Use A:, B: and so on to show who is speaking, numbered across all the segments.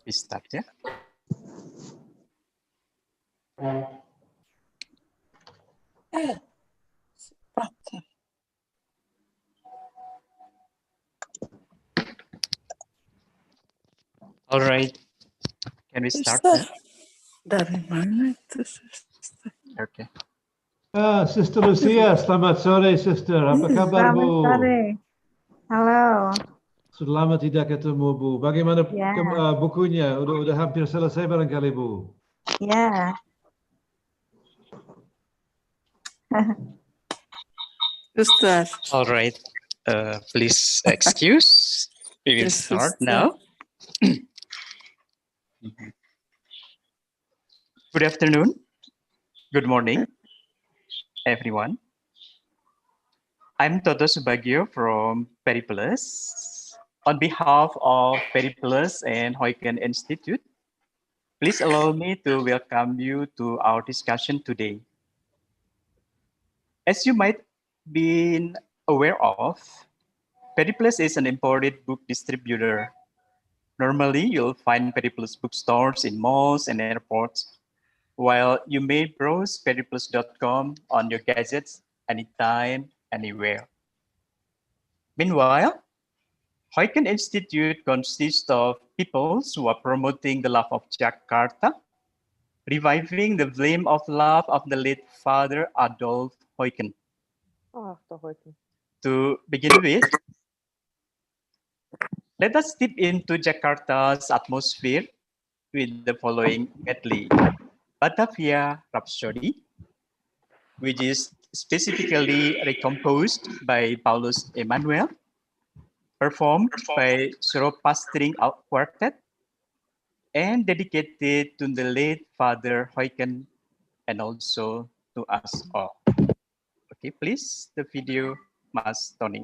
A: We start, yeah? All right. Can we start?
B: Dari mana itu, Sister?
A: Okay.
C: Sister Lucia, selamat sore, Sister. Apa kabar,
D: Selamat
C: Bu?
D: sore. Halo.
C: Selamat tidak ketemu, Bu. Bagaimana
D: Ya.
C: bukunya? Udah hampir selesai barangkali, Bu.
D: Ya.
B: Sister.
A: All right. Please excuse. We will
B: Yes,
A: start
B: sister.
A: now. Good afternoon. Good morning, everyone. I'm Toto Subagio from Periplus. On behalf of Periplus and Heuken Institute, please allow me to welcome you to our discussion today. As you might be aware of, Periplus is an imported book distributor. Normally, you'll find Periplus bookstores in malls and airports, while you may browse periplus.com on your gadgets anytime, anywhere. Meanwhile, Heuken Institute consists of people who are promoting the love of Jakarta, reviving the flame of love of the late Father Adolf Heuken. To begin with, let us dip into Jakarta's atmosphere with the following medley. Batavia Rhapsody, which is specifically recomposed by Paulus Emmanuel, performed by Soropa String Quartet, and dedicated to the late Father Heuken and also to us all. Okay, please, the video, Mas Tony.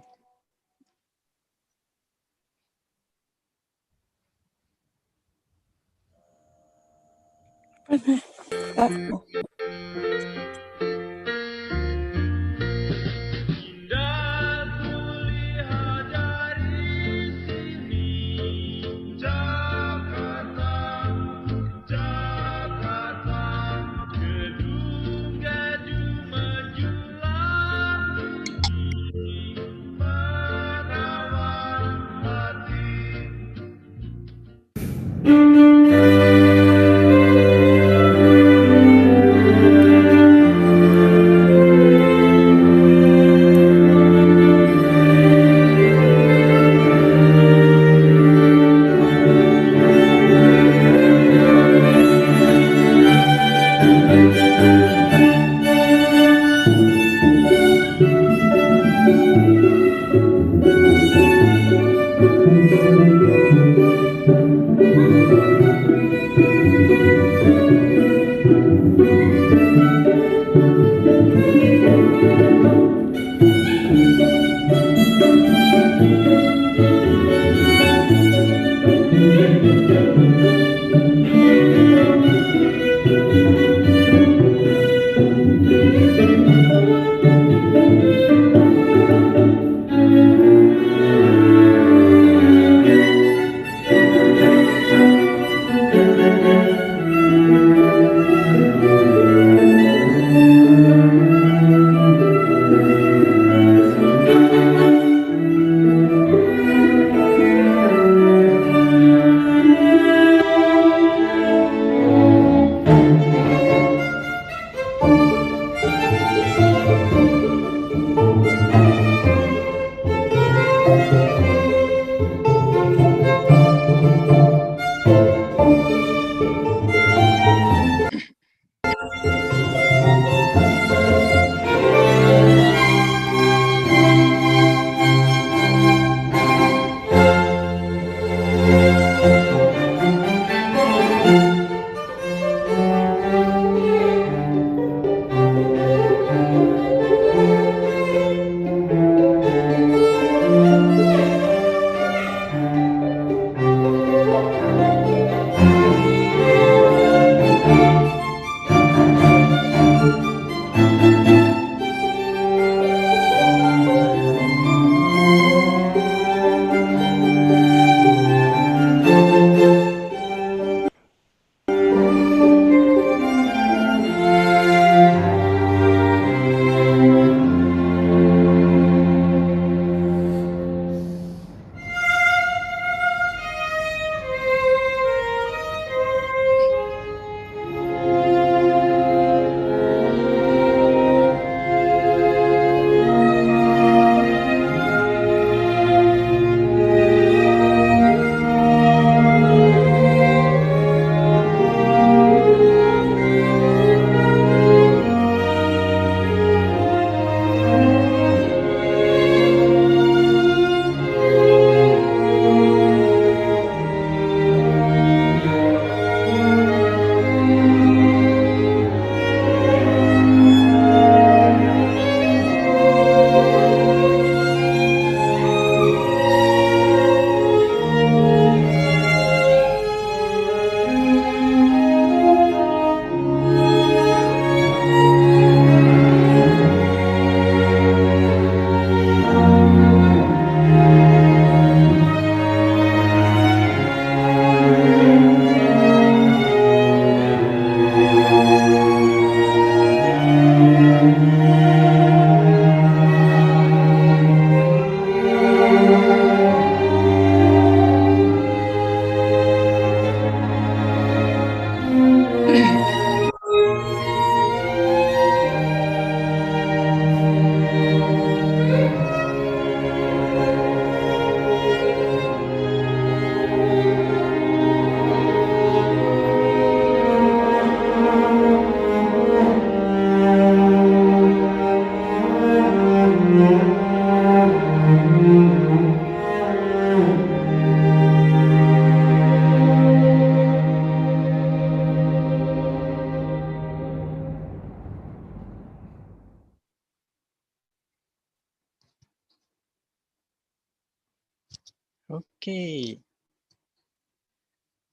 A: Okay.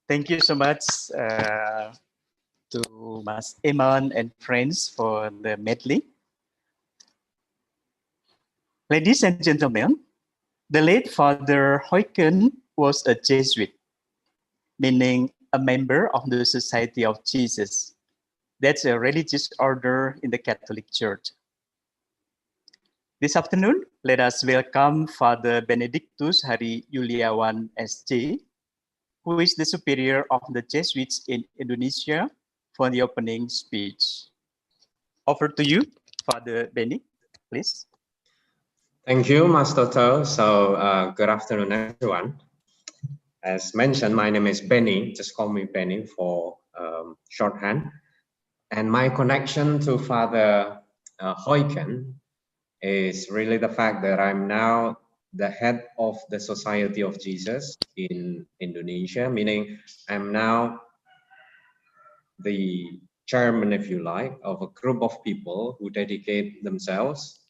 A: Thank you so much to Mas Eman and friends for the medley. Ladies and gentlemen, the late Father Heuken was a Jesuit, meaning a member of the Society of Jesus. That's a religious order in the Catholic Church. This afternoon, let us welcome Father Benedictus Hari Yuliawan SJ, who is the superior of the Jesuits in Indonesia, for the opening speech. Over to you, Father Benny, please.
E: Thank you, Mas Toto. So good afternoon, everyone. As mentioned, my name is Benny. Just call me Benny for shorthand. And my connection to Father Heuken is really the fact that I'm now the head of the Society of Jesus in Indonesia, meaning I'm now the chairman, if you like, of a group of people who dedicate themselves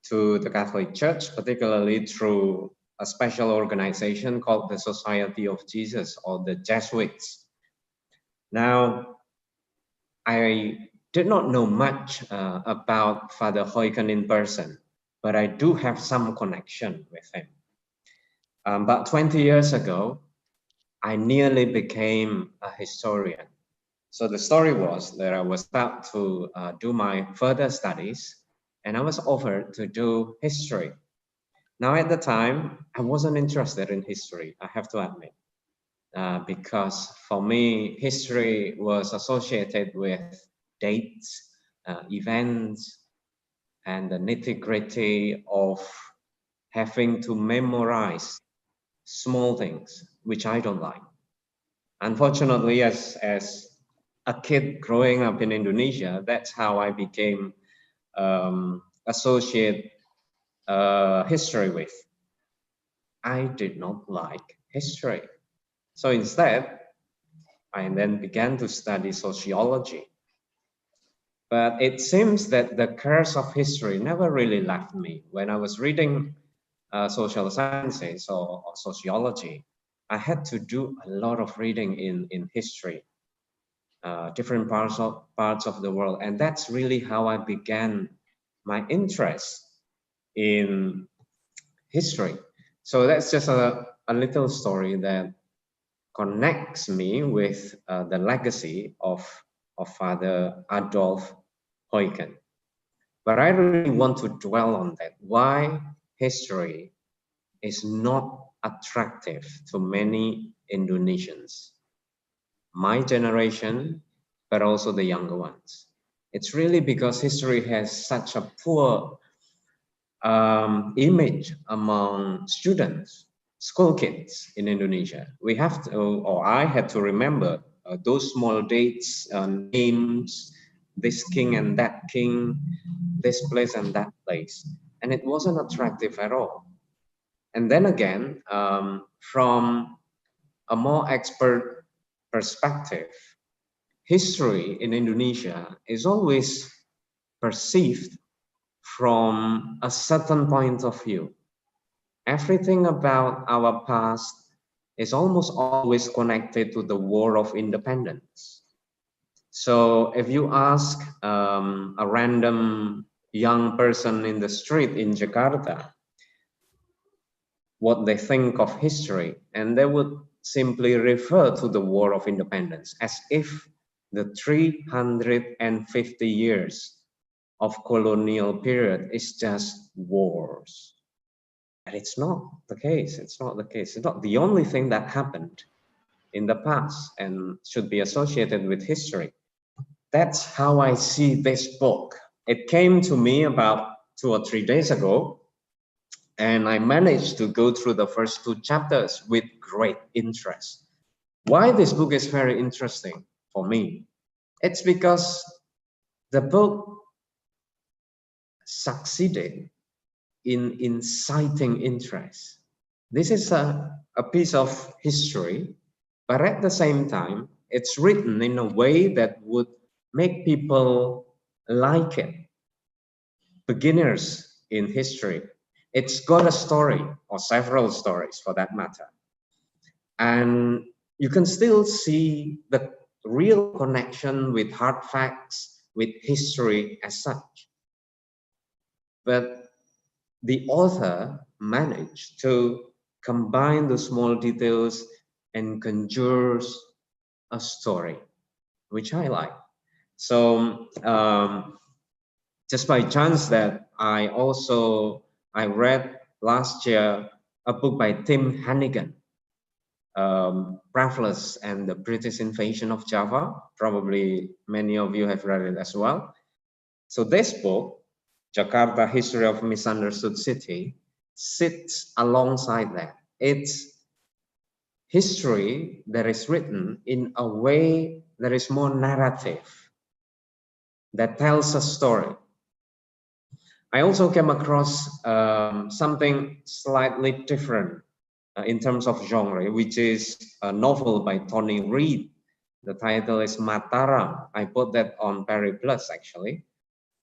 E: to the Catholic Church, particularly through a special organization called the Society of Jesus, or the Jesuits. Now, I did not know much about Father Heuken in person, but I do have some connection with him. About 20 years ago, I nearly became a historian. So the story was that I was about to do my further studies, and I was offered to do history. Now, at the time, I wasn't interested in history, I have to admit, because for me, history was associated with dates, events, and the nitty-gritty of having to memorize small things, which I don't like. Unfortunately, as a kid growing up in Indonesia, that's how I became associate history with. I did not like history. So instead, I then began to study sociology. But it seems that the curse of history never really left me. When I was reading social sciences or sociology, I had to do a lot of reading in history, different parts of the world. And that's really how I began my interest in history. So that's just a little story that connects me with the legacy of Father Adolf Heuken. But I really want to dwell on that, why history is not attractive to many Indonesians, my generation, but also the younger ones. It's really because history has such a poor image among students, school kids in Indonesia. We have to, or I had to remember those small dates, names, this king and that king, this place and that place. And it wasn't attractive at all. And then again, from a more expert perspective, history in Indonesia is always perceived from a certain point of view. Everything about our past is almost always connected to the War of Independence. So if you ask a random young person in the street in Jakarta what they think of history, and they would simply refer to the War of Independence as if the 350 years of colonial period is just wars. But it's not the case. It's not the case. It's not the only thing that happened in the past and should be associated with history. That's how I see this book. It came to me about 2 or 3 days ago, and I managed to go through the first 2 chapters with great interest. Why this book is very interesting for me? It's because the book succeeded in inciting interest. This is a piece of history, but at the same time, it's written in a way that would make people like it. Beginners in history, it's got a story, or several stories for that matter. And you can still see the real connection with hard facts, with history as such. But the author managed to combine the small details and conjures a story, which I like. So just by chance that I read last year a book by Tim Hannigan, Periplus and the British Invasion of Java. Probably many of you have read it as well. So this book, Jakarta, History of Misunderstood City, sits alongside that. It's history that is written in a way that is more narrative, that tells a story. I also came across something slightly different in terms of genre, which is a novel by Tony Reed. The title is Mataram. I put that on Periplus actually.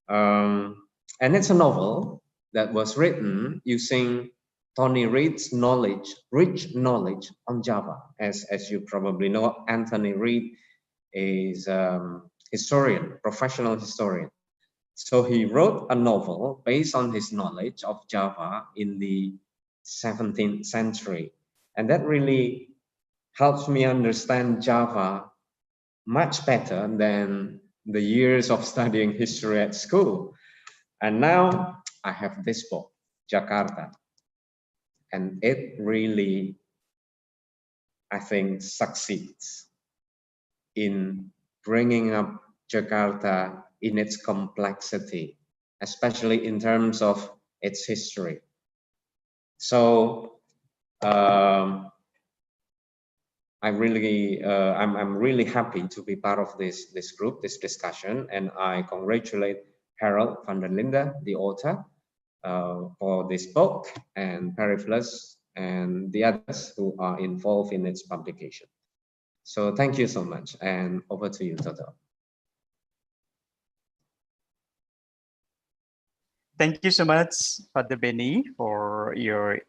E: And it's a novel that was written using Tony Reed's knowledge, rich knowledge on Java. As you probably know, Anthony Reed is a historian, professional historian. So he wrote a novel based on his knowledge of Java in the 17th century. And that really helps me understand Java much better than the years of studying history at school. And now I have this book, Jakarta. And it really, I think, succeeds in bringing up Jakarta in its complexity, especially in terms of its history. So I'm really happy to be part of this group, this discussion, and I congratulate Herald van der Linde, the author, for this book, and Periplus and the others who are involved in its publication. So thank you so much, and over to you, Toto.
A: Thank you so much, Father Benny, for your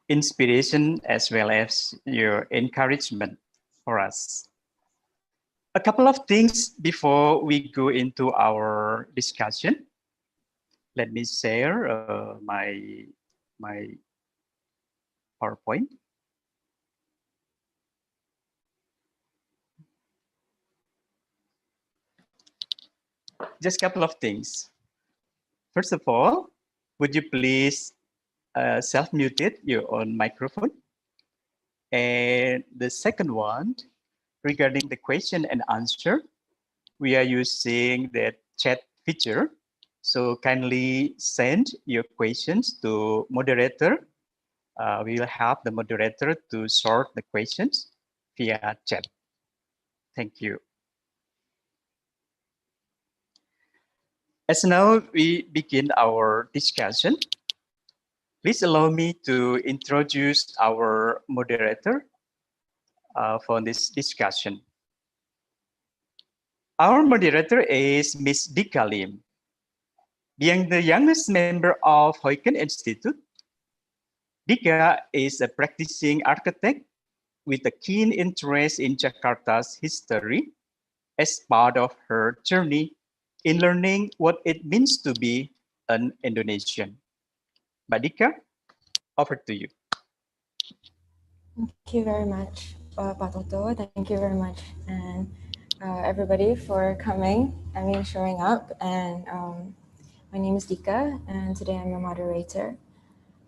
A: inspiration as well as your encouragement for us. A couple of things before we go into our discussion. Let me share my PowerPoint. Just a couple of things. First of all, would you please self-muted your own microphone? And the second one, regarding the question and answer, we are using the chat feature. So kindly send your questions to moderator. We will have the moderator to sort the questions via chat. Thank you. As now we begin our discussion, please allow me to introduce our moderator for this discussion. Our moderator is Ms. Dika Lim. Being the youngest member of Heuken Institute, Dika is a practicing architect with a keen interest in Jakarta's history as part of her journey in learning what it means to be an Indonesian. Mbak Dika, over to you.
F: Thank you very much, Pak Toto. Thank you very much, and everybody for coming. Showing up. And my name is Dika, and today I'm your moderator.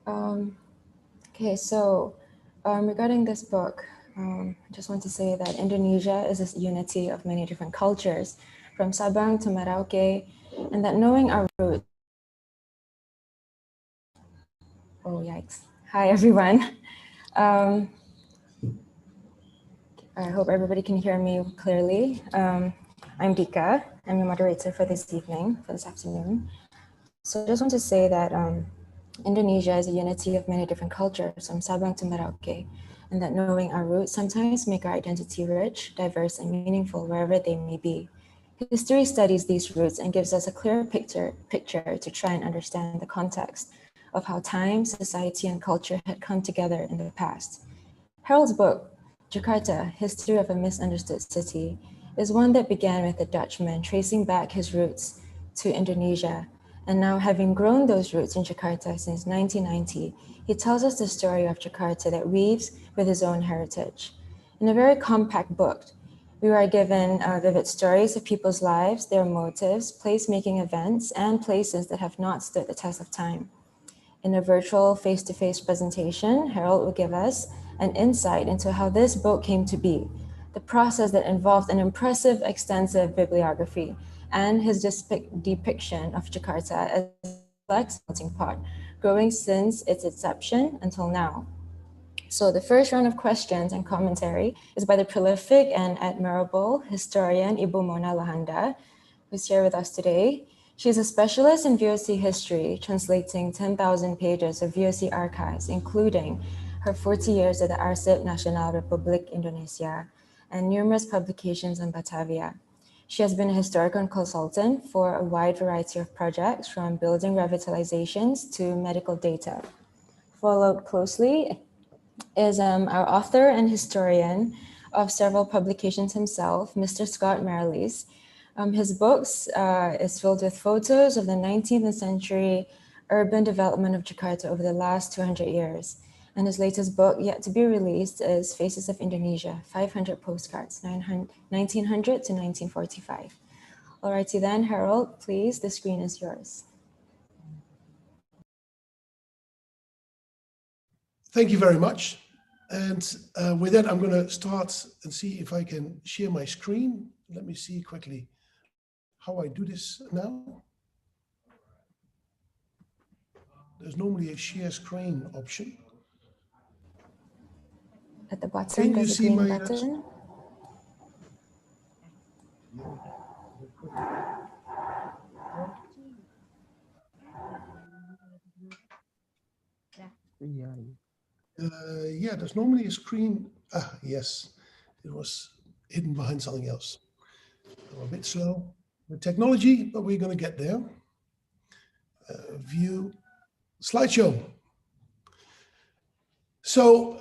F: Okay, so regarding this book, I just want to say that Indonesia is this unity of many different cultures, from Sabang to Merauke, and that knowing our roots. Oh, yikes. Hi, everyone. I hope everybody can hear me clearly. I'm Dika. I'm your moderator for this evening, for this afternoon. So I just want to say that Indonesia is a unity of many different cultures, from Sabang to Merauke, and that knowing our roots sometimes make our identity rich, diverse, and meaningful wherever they may be. History studies these roots and gives us a clear picture to try and understand the context of how time, society, and culture had come together in the past. Herald's book, Jakarta, History of a Misunderstood City, is one that began with a Dutchman tracing back his roots to Indonesia, and now having grown those roots in Jakarta since 1990, he tells us the story of Jakarta that weaves with his own heritage. In a very compact book, we are given vivid stories of people's lives, their motives, place-making events, and places that have not stood the test of time. In a virtual face-to-face presentation, Herald will give us an insight into how this book came to be, the process that involved an impressive, extensive bibliography, and his depiction of Jakarta as a complex melting pot, growing since its inception until now. So the first round of questions and commentary is by the prolific and admirable historian Ibu Mona Lohanda, who's here with us today. She's a specialist in VOC history, translating 10,000 pages of VOC archives, including her 40 years at the Arsip Nasional Republik Indonesia and numerous publications on Batavia. She has been a historical consultant for a wide variety of projects, from building revitalizations to medical data. Followed closely is our author and historian of several publications himself, Mr. Scott Merrillees. His books is filled with photos of the 19th century urban development of Jakarta over the last 200 years. And his latest book, yet to be released, is Faces of Indonesia, 500 Postcards, 1900 to 1945. Alrighty then, Herald, please, the screen is yours.
G: Thank you very much. And with that, I'm going to start and see if I can share my screen. Let me see quickly how I do this now. There's normally a share screen option.
F: At the bottom,
G: Can you
F: there's a
G: see
F: green
G: my
F: button.
G: Yeah, there's normally a screen. Ah, yes, it was hidden behind something else. I'm a bit slow with technology, but we're going to get there. View slideshow. So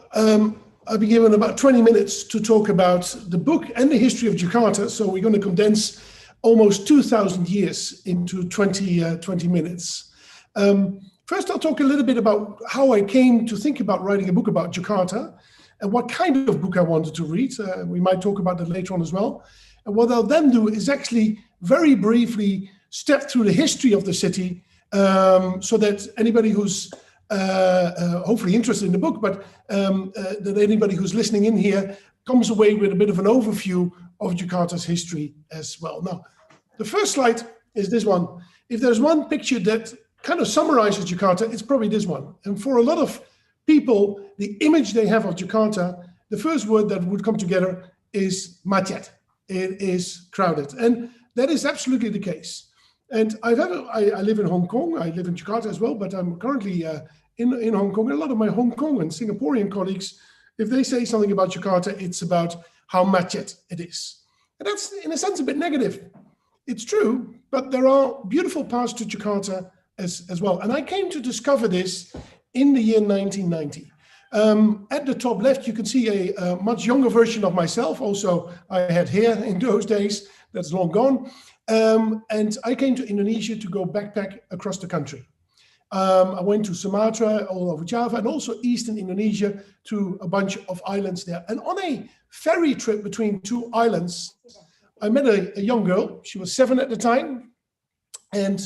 G: I'll be given about 20 minutes to talk about the book and the history of Jakarta. So we're going to condense almost 2,000 years into 20 minutes. First, I'll talk a little bit about how I came to think about writing a book about Jakarta and what kind of book I wanted to read. We might talk about that later on as well. And what I'll then do is actually very briefly step through the history of the city so that anybody who's hopefully interested in the book, but that anybody who's listening in here comes away with a bit of an overview of Jakarta's history as well. Now, the first slide is this one. If there's one picture that kind of summarizes Jakarta, it's probably this one. And for a lot of people, the image they have of Jakarta, the first word that would come together is macet. It is crowded. And that is absolutely the case. And I live in Hong Kong. I live in Jakarta as well, but I'm currently in Hong Kong. And a lot of my Hong Kong and Singaporean colleagues, if they say something about Jakarta, it's about how macet it is. And that's, in a sense, a bit negative. It's true, but there are beautiful parts to Jakarta as well. And I came to discover this in the year 1990. At the top left, you can see a much younger version of myself. Also, I had hair in those days. That's long gone. And I came to Indonesia to go backpack across the country. I went to Sumatra, all over Java, and also Eastern Indonesia to a bunch of islands there. And on a ferry trip between two islands, I met a young girl. She was 7 at the time. And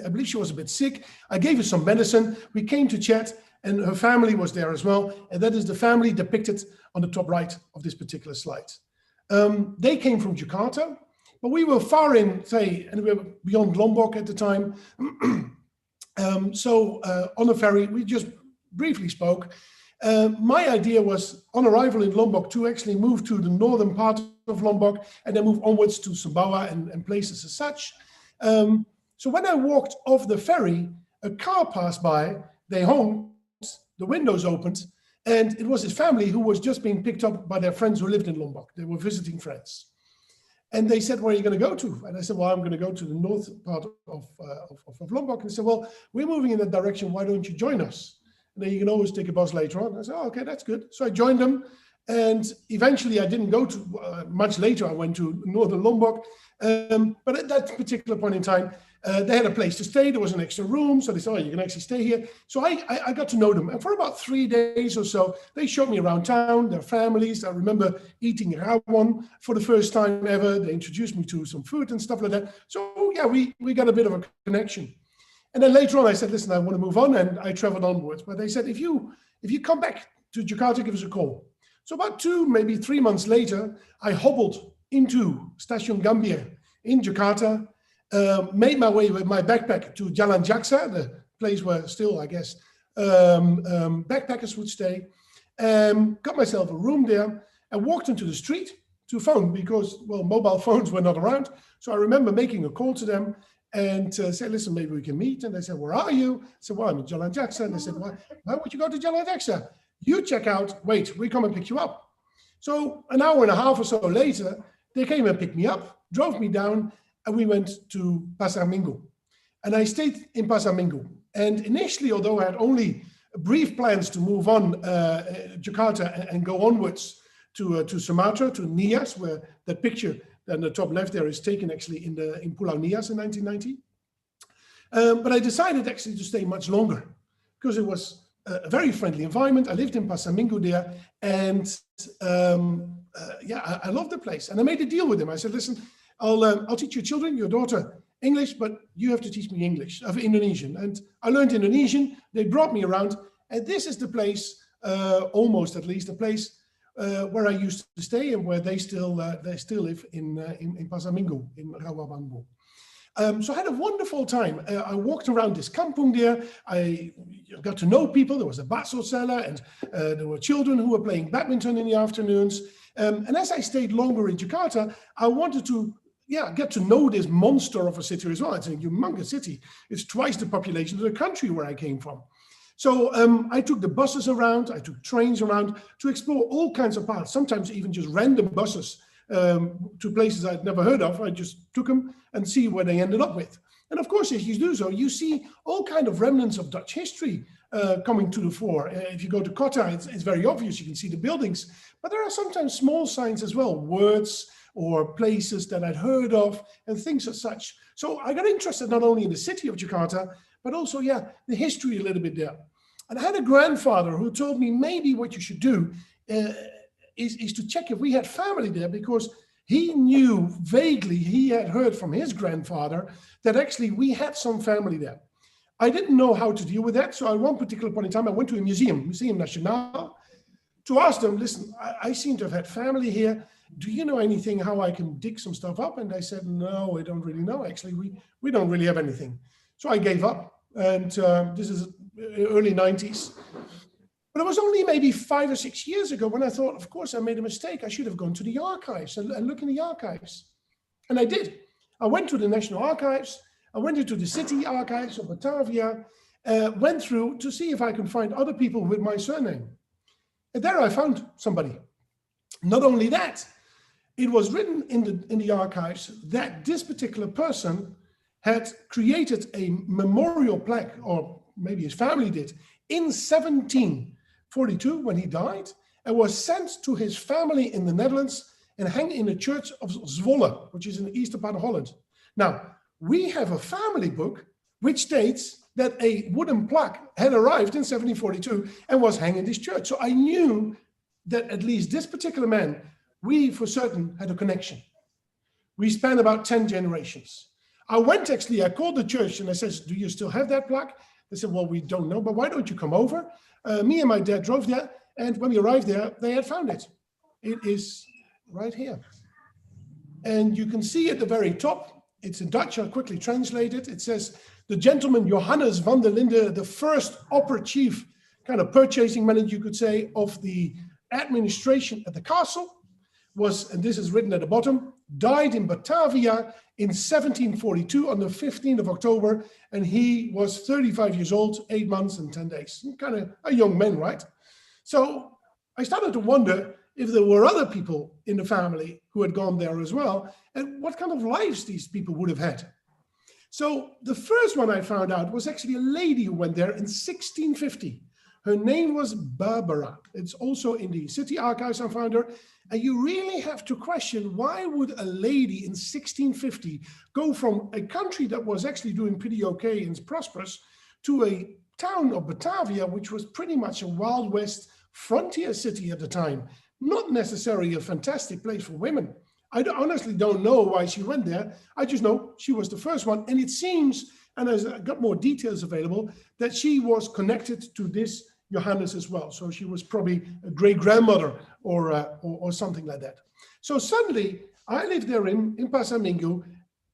G: I believe she was a bit sick. I gave her some medicine. We came to chat, and her family was there as well. And that is the family depicted on the top right of this particular slide. They came from Jakarta, but we were far in, say, and we were beyond Lombok at the time. So on a ferry, we just briefly spoke. My idea was, on arrival in Lombok, to actually move to the northern part of Lombok and then move onwards to Sumbawa and places as such. So when I walked off the ferry, a car passed by, they honked, the windows opened, and it was his family who was just being picked up by their friends who lived in Lombok. They were visiting friends. And they said, where are you going to go to? And I said, well, I'm going to go to the north part of Lombok. And they said, well, we're moving in that direction. Why don't you join us? And then you can always take a bus later on. I said, oh, okay, that's good. So I joined them. And eventually I didn't go to, much later, I went to northern Lombok. But at that particular point in time, they had a place to stay. There was an extra room. So they said, oh, you can actually stay here. So I got to know them. And for about 3 days or so, they showed me around town, their families. I remember eating rawan for the first time ever. They introduced me to some food and stuff like that. So yeah, we got a bit of a connection. And then later on, I said, listen, I want to move on. And I traveled onwards. But they said, if you come back to Jakarta, give us a call. So about 2, maybe 3 months later, I hobbled into Stasiun Gambir in Jakarta, made my way with my backpack to Jalan Jaksa, the place where still, I guess, backpackers would stay, got myself a room there and walked into the street to phone because, well, mobile phones were not around. So I remember making a call to them and said, listen, maybe we can meet. And they said, where are you? I said, well, I'm in Jalan Jaksa. And they said, why would you go to Jalan Jaksa? You check out, wait, we come and pick you up. So an hour and a half or so later, they came and picked me up, drove me down, and we went to Pasar Minggu. And I stayed in Pasar Minggu. And initially, although I had only brief plans to move on Jakarta and go onwards to Sumatra, to Nias, where that picture on the top left there is taken actually in Pulau Nias in 1990. But I decided actually to stay much longer because it was a very friendly environment. I lived in Pasar Minggu there, and I loved the place. And I made a deal with them. I said, listen, I'll teach your children, your daughter, English, but you have to teach me English, of Indonesian. And I learned Indonesian. They brought me around, and this is the place, almost at least, a place where I used to stay and where they still live in Pasar Minggu, in Rawabambo. So I had a wonderful time. I walked around this kampung there. I got to know people. There was a bakso seller, and there were children who were playing badminton in the afternoons. And as I stayed longer in Jakarta, I wanted to get to know this monster of a city as well. It's a humongous city. It's twice the population of the country where I came from. So I took the buses around, I took trains around to explore all kinds of paths, sometimes even just random buses to places I'd never heard of. I just took them and see where they ended up with. And of course, if you do so, you see all kinds of remnants of Dutch history coming to the fore. If you go to Kota, it's very obvious. You can see the buildings, but there are sometimes small signs as well, words or places that I'd heard of and things as such. So I got interested not only in the city of Jakarta, but also, the history a little bit there. And I had a grandfather who told me maybe what you should do is to check if we had family there, because he knew vaguely, he had heard from his grandfather that actually we had some family there. I didn't know how to deal with that. So at one particular point in time, I went to a Museum Nacional, to ask them, listen, I seem to have had family here. Do you know anything how I can dig some stuff up? And they said, no, I don't really know. Actually, we don't really have anything. So I gave up. And this is early 90s. But it was only maybe 5 or 6 years ago when I thought, of course, I made a mistake. I should have gone to the archives and look in the archives. And I did. I went to the National Archives. I went into the city archives of Batavia, went through to see if I could find other people with my surname. And there I found somebody. Not only that, it was written in the archives that this particular person had created a memorial plaque, or maybe his family did, in 1742 when he died, and was sent to his family in the Netherlands and hang in the church of Zwolle, which is in the eastern part of Holland. Now, we have a family book which states that a wooden plaque had arrived in 1742 and was hanging in this church. So I knew that at least this particular man, we for certain had a connection. We spanned about 10 generations. I called the church and I said, do you still have that plaque? They said, well, we don't know, but why don't you come over? Me and my dad drove there, and when we arrived there, they had found it. It is right here. And you can see at the very top, it's in Dutch, I'll quickly translate it. It says, the gentleman Johannes van der Linde, the first upper chief, kind of purchasing manager, you could say, of the administration at the castle, was, and this is written at the bottom, died in Batavia in 1742 on the 15th of October, and he was 35 years old, 8 months and 10 days. Kind of a young man, right? So I started to wonder if there were other people in the family who had gone there as well, and what kind of lives these people would have had. So the first one I found out was actually a lady who went there in 1650. Her name was Barbara. It's also in the city archives I found her. And you really have to question, why would a lady in 1650 go from a country that was actually doing pretty okay and prosperous to a town of Batavia, which was pretty much a Wild West frontier city at the time? Not necessarily a fantastic place for women. I honestly don't know why she went there. I just know she was the first one. And it seems, and as I got more details available, that she was connected to this Johannes as well. So she was probably a great-grandmother or something like that. So suddenly, I lived there in Pasamingo,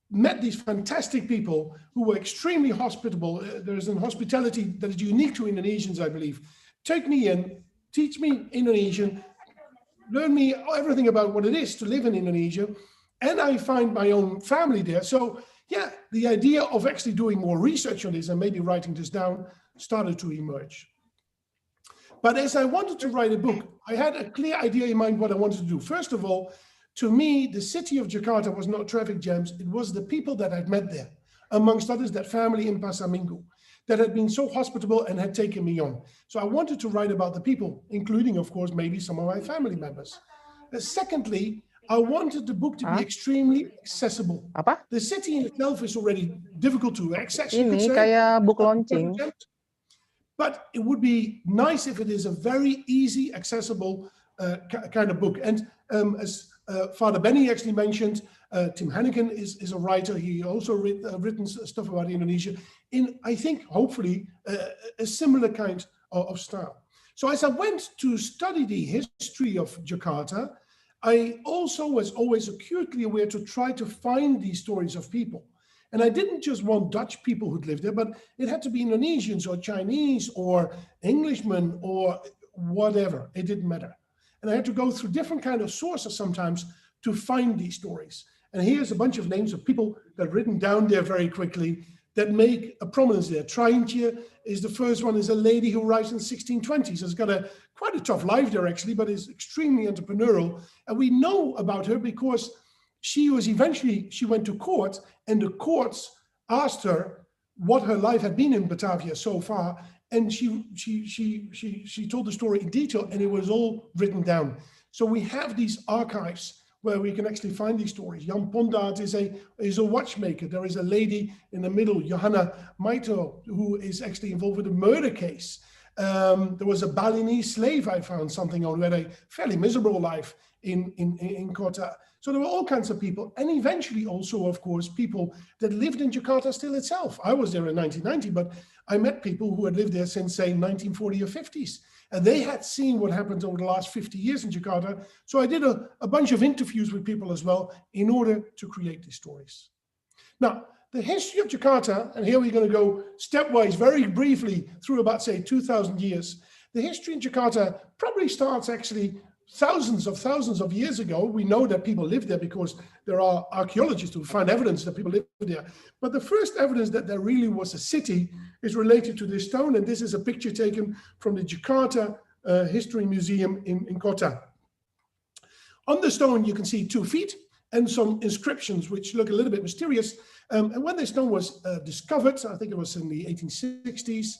G: met these fantastic people who were extremely hospitable. There's a hospitality that is unique to Indonesians, I believe. Take me in, teach me Indonesian, learn me everything about what it is to live in Indonesia. And I find my own family there. So yeah, the idea of actually doing more research on this and maybe writing this down started to emerge. But as I wanted to write a book, I had a clear idea in mind what I wanted to do. First of all, to me, the city of Jakarta was not traffic jams. It was the people that I'd met there, amongst others, that family in Pasamingo, that had been so hospitable and had taken me on. So I wanted to write about the people, including, of course, maybe some of my family members. Secondly, I wanted the book to be extremely accessible. The city in itself is already difficult to access.
H: Ini kayak book launching.
G: But it would be nice if it is a very easy, accessible kind of book. And as Father Benny actually mentioned, Tim Hanneken is a writer. He also written stuff about Indonesia in, I think, hopefully, a similar kind of style. So as I went to study the history of Jakarta, I also was always acutely aware to try to find these stories of people. And I didn't just want Dutch people who'd lived there, but it had to be Indonesians or Chinese or Englishmen or whatever. It didn't matter. And I had to go through different kind of sources sometimes to find these stories. And here's a bunch of names of people that are written down there very quickly that make a prominence there. Treintje is the first one, is a lady who arrives in the 1620s. Has got quite a tough life there actually, but is extremely entrepreneurial. And we know about her because she went to court, and the courts asked her what her life had been in Batavia so far, and she told the story in detail, and it was all written down. So we have these archives where we can actually find these stories. Jan Pondaat is a watchmaker. There is a lady in the middle, Johanna Maito, who is actually involved with a murder case. There was a Balinese slave I found something on, who had a fairly miserable life in Kota. So there were all kinds of people, and eventually also, of course, people that lived in Jakarta still itself. I was there in 1990, but I met people who had lived there since, say, 1940 or 50s. And they had seen what happened over the last 50 years in Jakarta. So I did a bunch of interviews with people as well in order to create these stories. Now, the history of Jakarta, and here we're going to go stepwise, very briefly, through about, say, 2,000 years. The history in Jakarta probably starts actually thousands of years ago. We know that people lived there because there are archaeologists who find evidence that people lived there. But the first evidence that there really was a city is related to this stone. And this is a picture taken from the Jakarta History Museum in Kota. On the stone, you can see 2 feet and some inscriptions, which look a little bit mysterious. And when this stone was discovered, I think it was in the 1860s,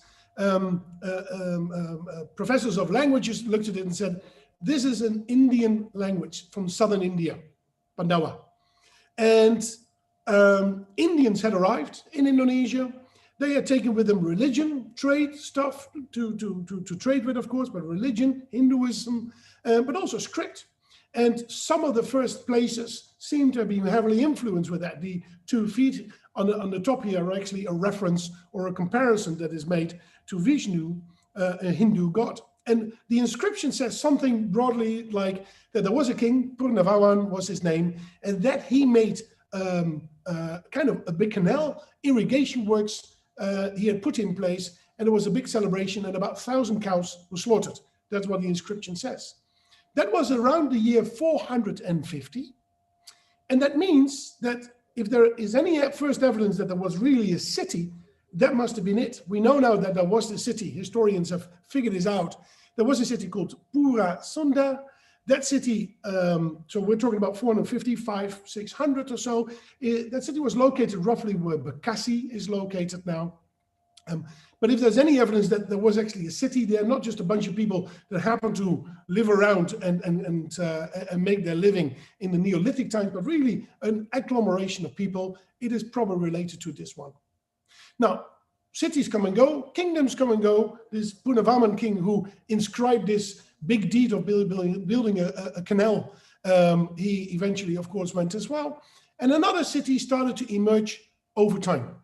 G: professors of languages looked at it and said, this is an Indian language from southern India, Pandawa. And Indians had arrived in Indonesia. They had taken with them religion, trade stuff to trade with, of course, but religion, Hinduism, but also script. And some of the first places seem to have been heavily influenced with that. The 2 feet on the top here are actually a reference or a comparison that is made to Vishnu, a Hindu god. And the inscription says something broadly like that there was a king, Purnavawan was his name, and that he made kind of a big canal, irrigation works he had put in place, and there was a big celebration, and about 1,000 cows were slaughtered. That's what the inscription says. That was around the year 450. And that means that if there is any first evidence that there was really a city, that must have been it. We know now that there was a city. Historians have figured this out. There was a city called Pura Sunda. that city, so we're talking about 455, 600 or so. That city was located roughly where Bekasi is located now. But if there's any evidence that there was actually a city there, not just a bunch of people that happened to live around and make their living in the Neolithic times, but really an agglomeration of people, it is probably related to this one. Now, cities come and go, kingdoms come and go. This Punavaman king who inscribed this big deed of building a canal, he eventually, of course, went as well. And another city started to emerge over time.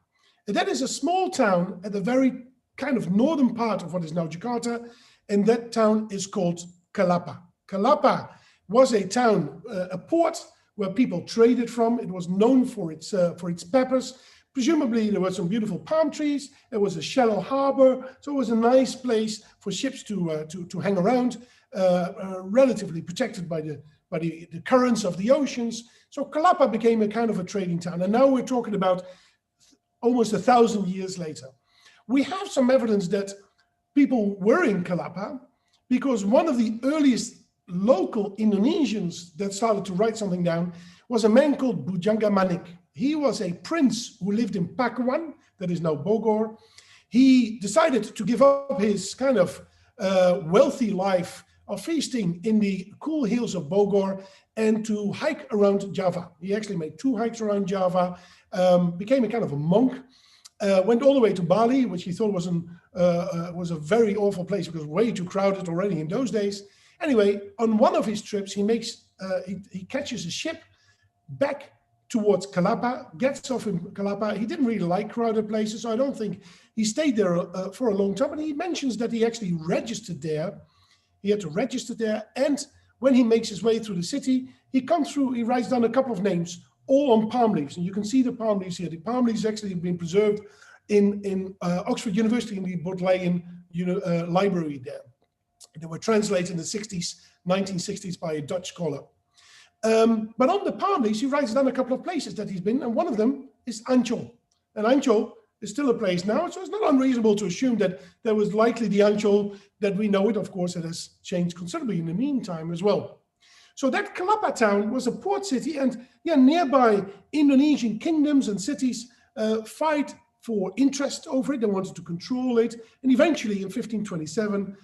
G: And that is a small town at the very kind of northern part of what is now Jakarta, and that town is called Kelapa. Kelapa was a town, a port where people traded from. It was known for its peppers. Presumably there were some beautiful palm trees. There was a shallow harbor, so it was a nice place for ships to hang around, relatively protected by the currents of the oceans. So Kelapa became a kind of a trading town, and now we're talking about almost 1,000 years later. We have some evidence that people were in Kelapa because one of the earliest local Indonesians that started to write something down was a man called Bujangga Manik. He was a prince who lived in Pakuan, that is now Bogor. He decided to give up his kind of wealthy life of feasting in the cool hills of Bogor and to hike around Java. He actually made 2 hikes around Java, became a kind of a monk, went all the way to Bali, which he thought was a very awful place because way too crowded already in those days. Anyway, on one of his trips, he catches a ship back towards Kelapa, gets off in Kelapa. He didn't really like crowded places, so I don't think he stayed there for a long time. And he mentions that he actually registered there. He had to register there, and when he makes his way through the city, he writes down a couple of names, all on palm leaves. And you can see the palm leaves here. The palm leaves actually have been preserved in Oxford University in the Bodleian library there. They were translated in the 1960s by a Dutch scholar. But on the palm leaves, he writes down a couple of places that he's been, and one of them is Ancol. And Ancol is still a place now, so it's not unreasonable to assume that there was likely the Ancol that we know it. Of course, it has changed considerably in the meantime as well. So that Kelapa town was a port city, and nearby Indonesian kingdoms and cities fight for interest over it. They wanted to control it, and eventually in 1527,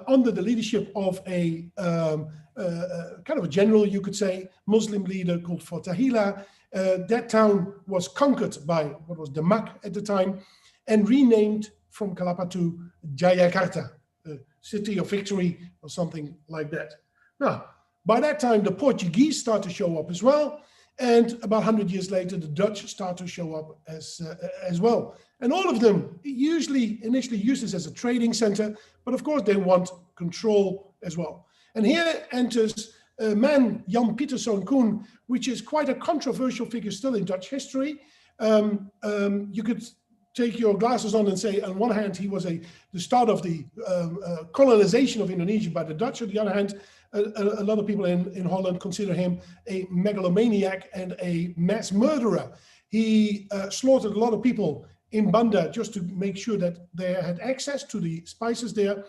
G: under the leadership of a kind of a general, you could say, Muslim leader called Fatahillah, that town was conquered by what was Demak at the time and renamed from Kelapa to Jayakarta, city of victory or something like that. Now, by that time, the Portuguese start to show up as well. And about 100 years later, the Dutch start to show up as well. And all of them initially use this as a trading center, but of course they want control as well. And here enters a man, Jan Pieterszoon Koen, which is quite a controversial figure still in Dutch history. You could take your glasses on and say, on one hand, he was the start of the colonization of Indonesia by the Dutch. On the other hand, a lot of people in Holland consider him a megalomaniac and a mass murderer. He slaughtered a lot of people in Banda just to make sure that they had access to the spices there.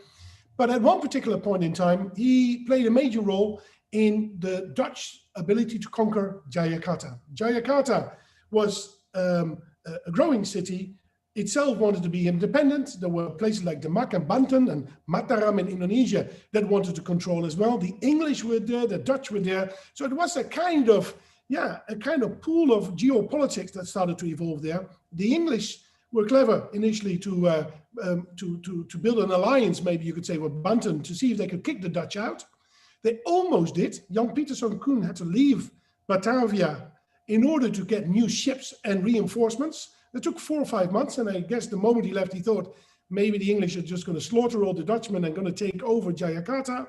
G: But at one particular point in time, he played a major role in the Dutch ability to conquer Jayakarta. Jayakarta was a growing city. Itself wanted to be independent. There were places like Demak and Banten and Mataram in Indonesia that wanted to control as well. The English were there, the Dutch were there. So it was a kind of pool of geopolitics that started to evolve there. The English were clever initially to build an alliance, maybe you could say, with Banten to see if they could kick the Dutch out. They almost did. Jan Pieterszoon Koen had to leave Batavia in order to get new ships and reinforcements. It took 4 or 5 months, and I guess the moment he left, he thought maybe the English are just going to slaughter all the Dutchmen and going to take over Jayakarta.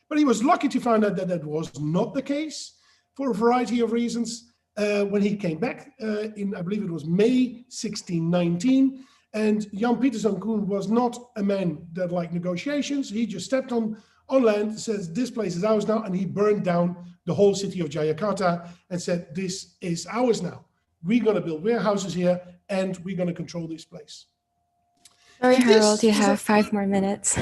G: But he was lucky to find out that that was not the case for a variety of reasons. When he came back in, I believe it was May 1619, and Jan Pieterszoon Koen was not a man that liked negotiations. He just stepped on land, says this place is ours now, and he burned down the whole city of Jayakarta and said this is ours now. We're going to build warehouses here, and we're going to control this place.
F: Sorry,
G: And
F: Harold, you
G: is
F: have 5 more minutes.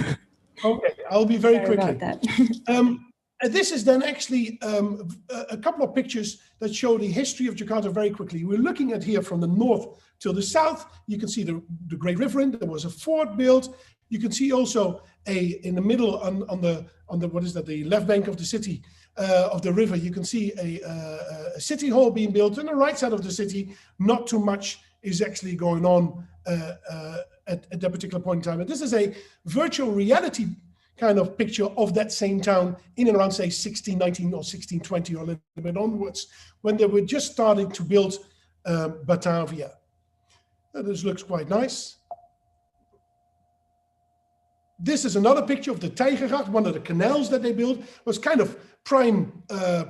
G: Okay, I'll be very
F: Sorry
G: quickly.
F: about that.
G: this is then actually a couple of pictures that show the history of Jakarta very quickly. We're looking at here from the north to the south. You can see the Great River. There was a fort built. You can see also in the middle on the what is that, the left bank of the city of the river. You can see a city hall being built. On the right side of the city, not too much is actually going on at that particular point in time. And this is a virtual reality kind of picture of that same town in and around, say, 1619 or 1620 or a little bit onwards, when they were just starting to build Batavia. This looks quite nice. This is another picture of the Tijgergracht, one of the canals that they built. Was kind of prime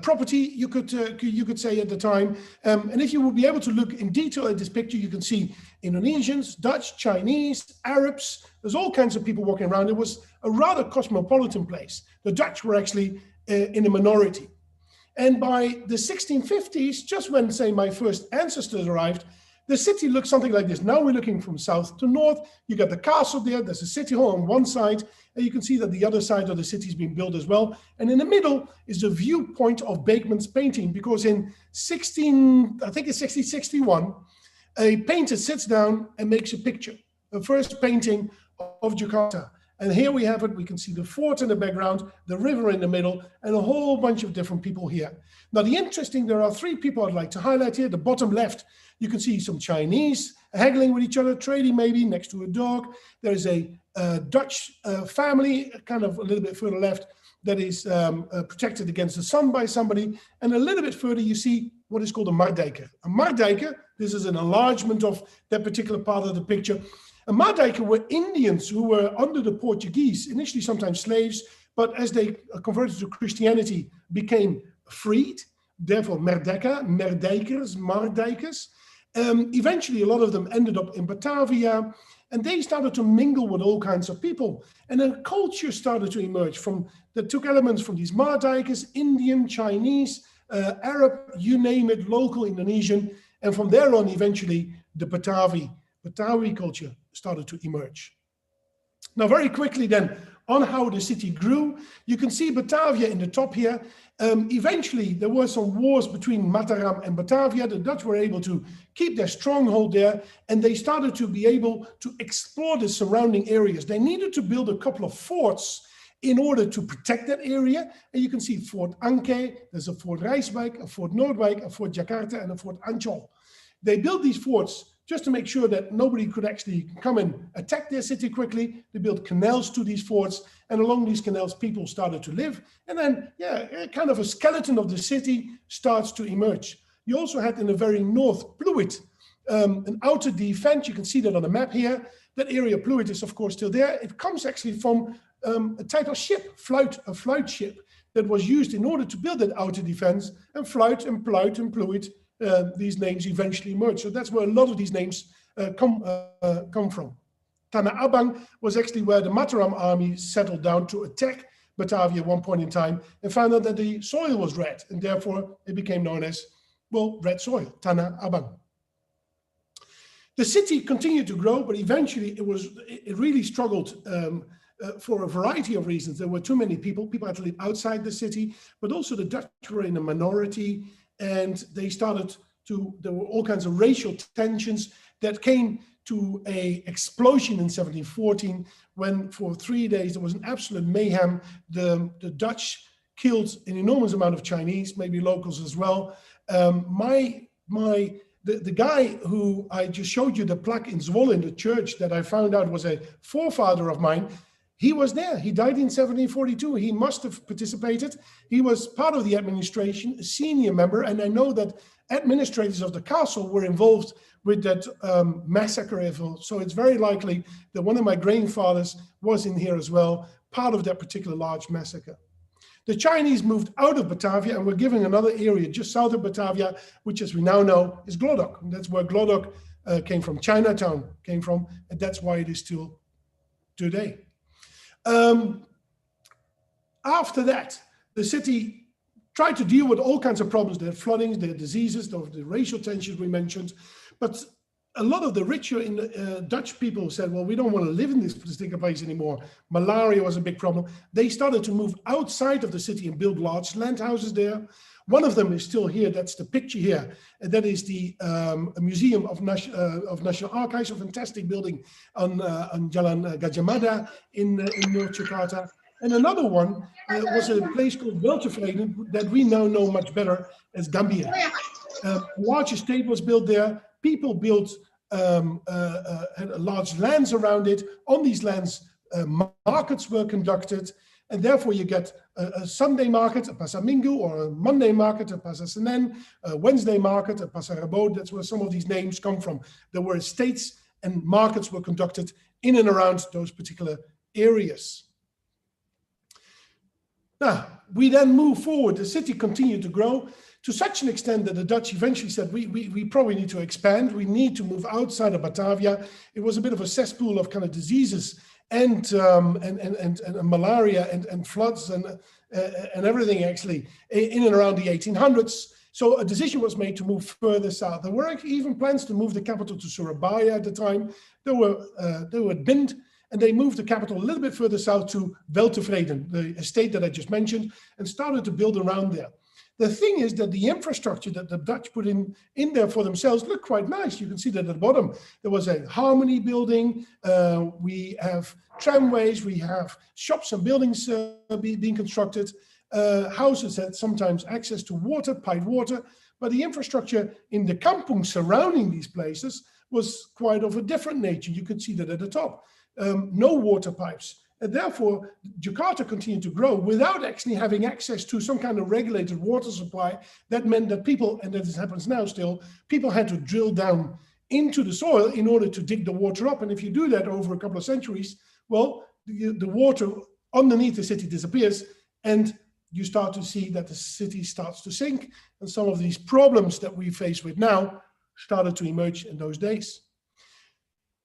G: property, you could say at the time. And if you will be able to look in detail at this picture, you can see Indonesians, Dutch, Chinese, Arabs. There's all kinds of people walking around. It was a rather cosmopolitan place. The Dutch were actually in a minority. And by the 1650s, just when, say, my first ancestors arrived, the city looked something like this. Now we're looking from south to north. You got the castle there. There's a city hall on one side. And you can see that the other side of the city is being built as well. And in the middle is the viewpoint of Beekman's painting, because in 1661, a painter sits down and makes a picture, the first painting of Jakarta. And here we have it. We can see the fort in the background, the river in the middle, and a whole bunch of different people here. Now, there are three people I'd like to highlight here. The bottom left, you can see some Chinese haggling with each other, trading maybe next to a dog. There is a Dutch family, kind of a little bit further left, that is protected against the sun by somebody. And a little bit further, you see what is called a Mardijker. A Mardijker, this is an enlargement of that particular part of the picture. A Mardijker were Indians who were under the Portuguese, initially sometimes slaves, but as they converted to Christianity, became freed. Therefore, Merdeka, Merdijkers, Mardijkers. Eventually, a lot of them ended up in Batavia, and they started to mingle with all kinds of people. And a culture started to emerge that took elements from these Mardijkers, Indian, Chinese, Arab, you name it, local Indonesian. And from there on, eventually, the Batavi culture started to emerge. Now, very quickly then, on how the city grew, you can see Batavia in the top here. Eventually, there were some wars between Mataram and Batavia. The Dutch were able to keep their stronghold there, and they started to be able to explore the surrounding areas. They needed to build a couple of forts in order to protect that area. And you can see Fort Anke, there's a Fort Rijswijk, a Fort Noordwijk, a Fort Jakarta, and a Fort Ancol. They built these forts just to make sure that nobody could actually come and attack their city quickly. They built canals to these forts, and along these canals, people started to live. And then, kind of a skeleton of the city starts to emerge. You also had in the very north, Pluit, an outer defense. You can see that on the map here. That area, Pluit, is of course still there. It comes actually from a type of ship, a fluit ship, that was used in order to build that outer defense. And Fluit and Pluit and Pluit, these names eventually emerged. So that's where a lot of these names come from. Tanah Abang was actually where the Mataram army settled down to attack Batavia at one point in time, and found out that the soil was red, and therefore it became known as, well, red soil, Tanah Abang. The city continued to grow, but eventually it really struggled for a variety of reasons. There were too many people. People had to live outside the city, but also the Dutch were in a minority, and there were all kinds of racial tensions that came to an explosion in 1714, when for 3 days there was an absolute mayhem. The Dutch killed an enormous amount of Chinese, maybe locals as well. The guy who I just showed you the plaque in Zwolle in the church that I found out was a forefather of mine, he was there. He died in 1742. He must have participated. He was part of the administration, a senior member, and I know that administrators of the castle were involved with that massacre. So it's very likely that one of my grandfathers was in here as well, part of that particular large massacre. The Chinese moved out of Batavia and were given another area just south of Batavia, which, as we now know, is Glodok. And that's where Glodok came from, Chinatown came from, and that's why it is still today. After that, the city tried to deal with all kinds of problems. There are floodings, there are diseases, there are the racial tensions we mentioned. But a lot of the richer Dutch people said, well, we don't want to live in this particular place anymore. Malaria was a big problem. They started to move outside of the city and build large land houses there. One of them is still here. That's the picture here. And that is the Museum of National Archives, a fantastic building on Jalan Gajah Mada in North Jakarta. And another one was a place called Weltevreden that we now know much better as Gambia. A large estate was built there. People built had large lands around it. On these lands, markets were conducted. And therefore you get a Sunday market, a Pasar Minggu, or a Monday market, a Pasar Senen, a Wednesday market, a Pasar Rebo. That's where some of these names come from. There were estates and markets were conducted in and around those particular areas. Now, we then move forward. The city continued to grow to such an extent that the Dutch eventually said, we probably need to expand. We need to move outside of Batavia. It was a bit of a cesspool of kind of diseases and malaria and floods and everything actually in and around the 1800s. So a decision was made to move further south. There were even plans to move the capital to Surabaya at the time. They were binned, and they moved the capital a little bit further south to Weltevreden, the estate that I just mentioned, and started to build around there. The thing is that the infrastructure that the Dutch put in there for themselves looked quite nice. You can see that at the bottom. There was a Harmony building. We have tramways. We have shops and buildings being constructed. Houses had sometimes access to water, piped water. But the infrastructure in the kampung surrounding these places was quite of a different nature. You could see that at the top. No water pipes. And therefore, Jakarta continued to grow without actually having access to some kind of regulated water supply. That meant that people, and that happens now still, people had to drill down into the soil in order to dig the water up. And if you do that over a couple of centuries, well, the water underneath the city disappears, and you start to see that the city starts to sink. And some of these problems that we face with now started to emerge in those days.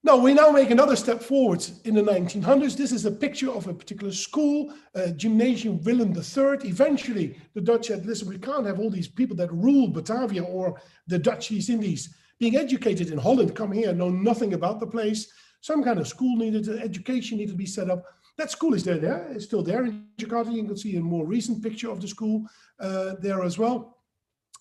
G: Now, we now make another step forward in the 1900s. This is a picture of a particular school, Gymnasium Willem III. Eventually, the Dutch said, listen, we can't have all these people that rule Batavia or the Dutch East Indies being educated in Holland, come here, know nothing about the place. Some kind of school needed, education needed to be set up. That school is there. It's still there in Jakarta. You can see a more recent picture of the school there as well.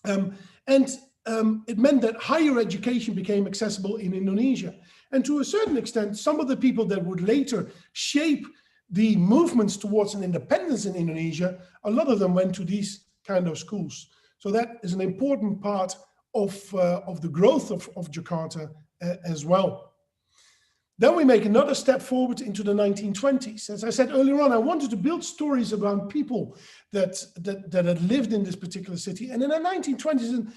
G: It meant that higher education became accessible in Indonesia. And to a certain extent, some of the people that would later shape the movements towards an independence in Indonesia, a lot of them went to these kind of schools. So that is an important part of the growth of Jakarta as well. Then we make another step forward into the 1920s. As I said earlier on, I wanted to build stories around people that had lived in this particular city. And in the 1920s,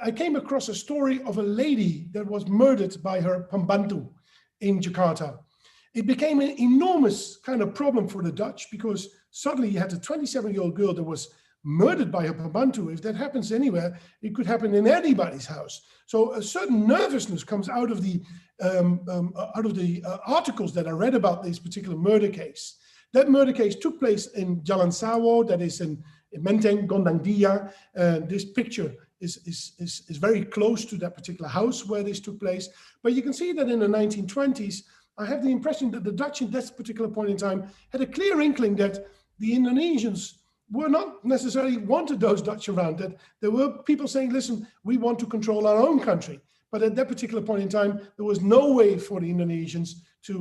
G: I came across a story of a lady that was murdered by her pembantu in Jakarta. It became an enormous kind of problem for the Dutch because suddenly you had a 27-year-old girl that was murdered by her pembantu. If that happens anywhere, it could happen in anybody's house. So a certain nervousness comes out of the articles that I read about this particular murder case. That murder case took place in Jalan Sawo, that is in Menteng, Gondang Dia. This picture is very close to that particular house where this took place. But you can see that in the 1920s, I have the impression that the Dutch at that particular point in time had a clear inkling that the Indonesians were not necessarily wanted those Dutch around, that there were people saying, listen, we want to control our own country. But at that particular point in time, there was no way for the Indonesians to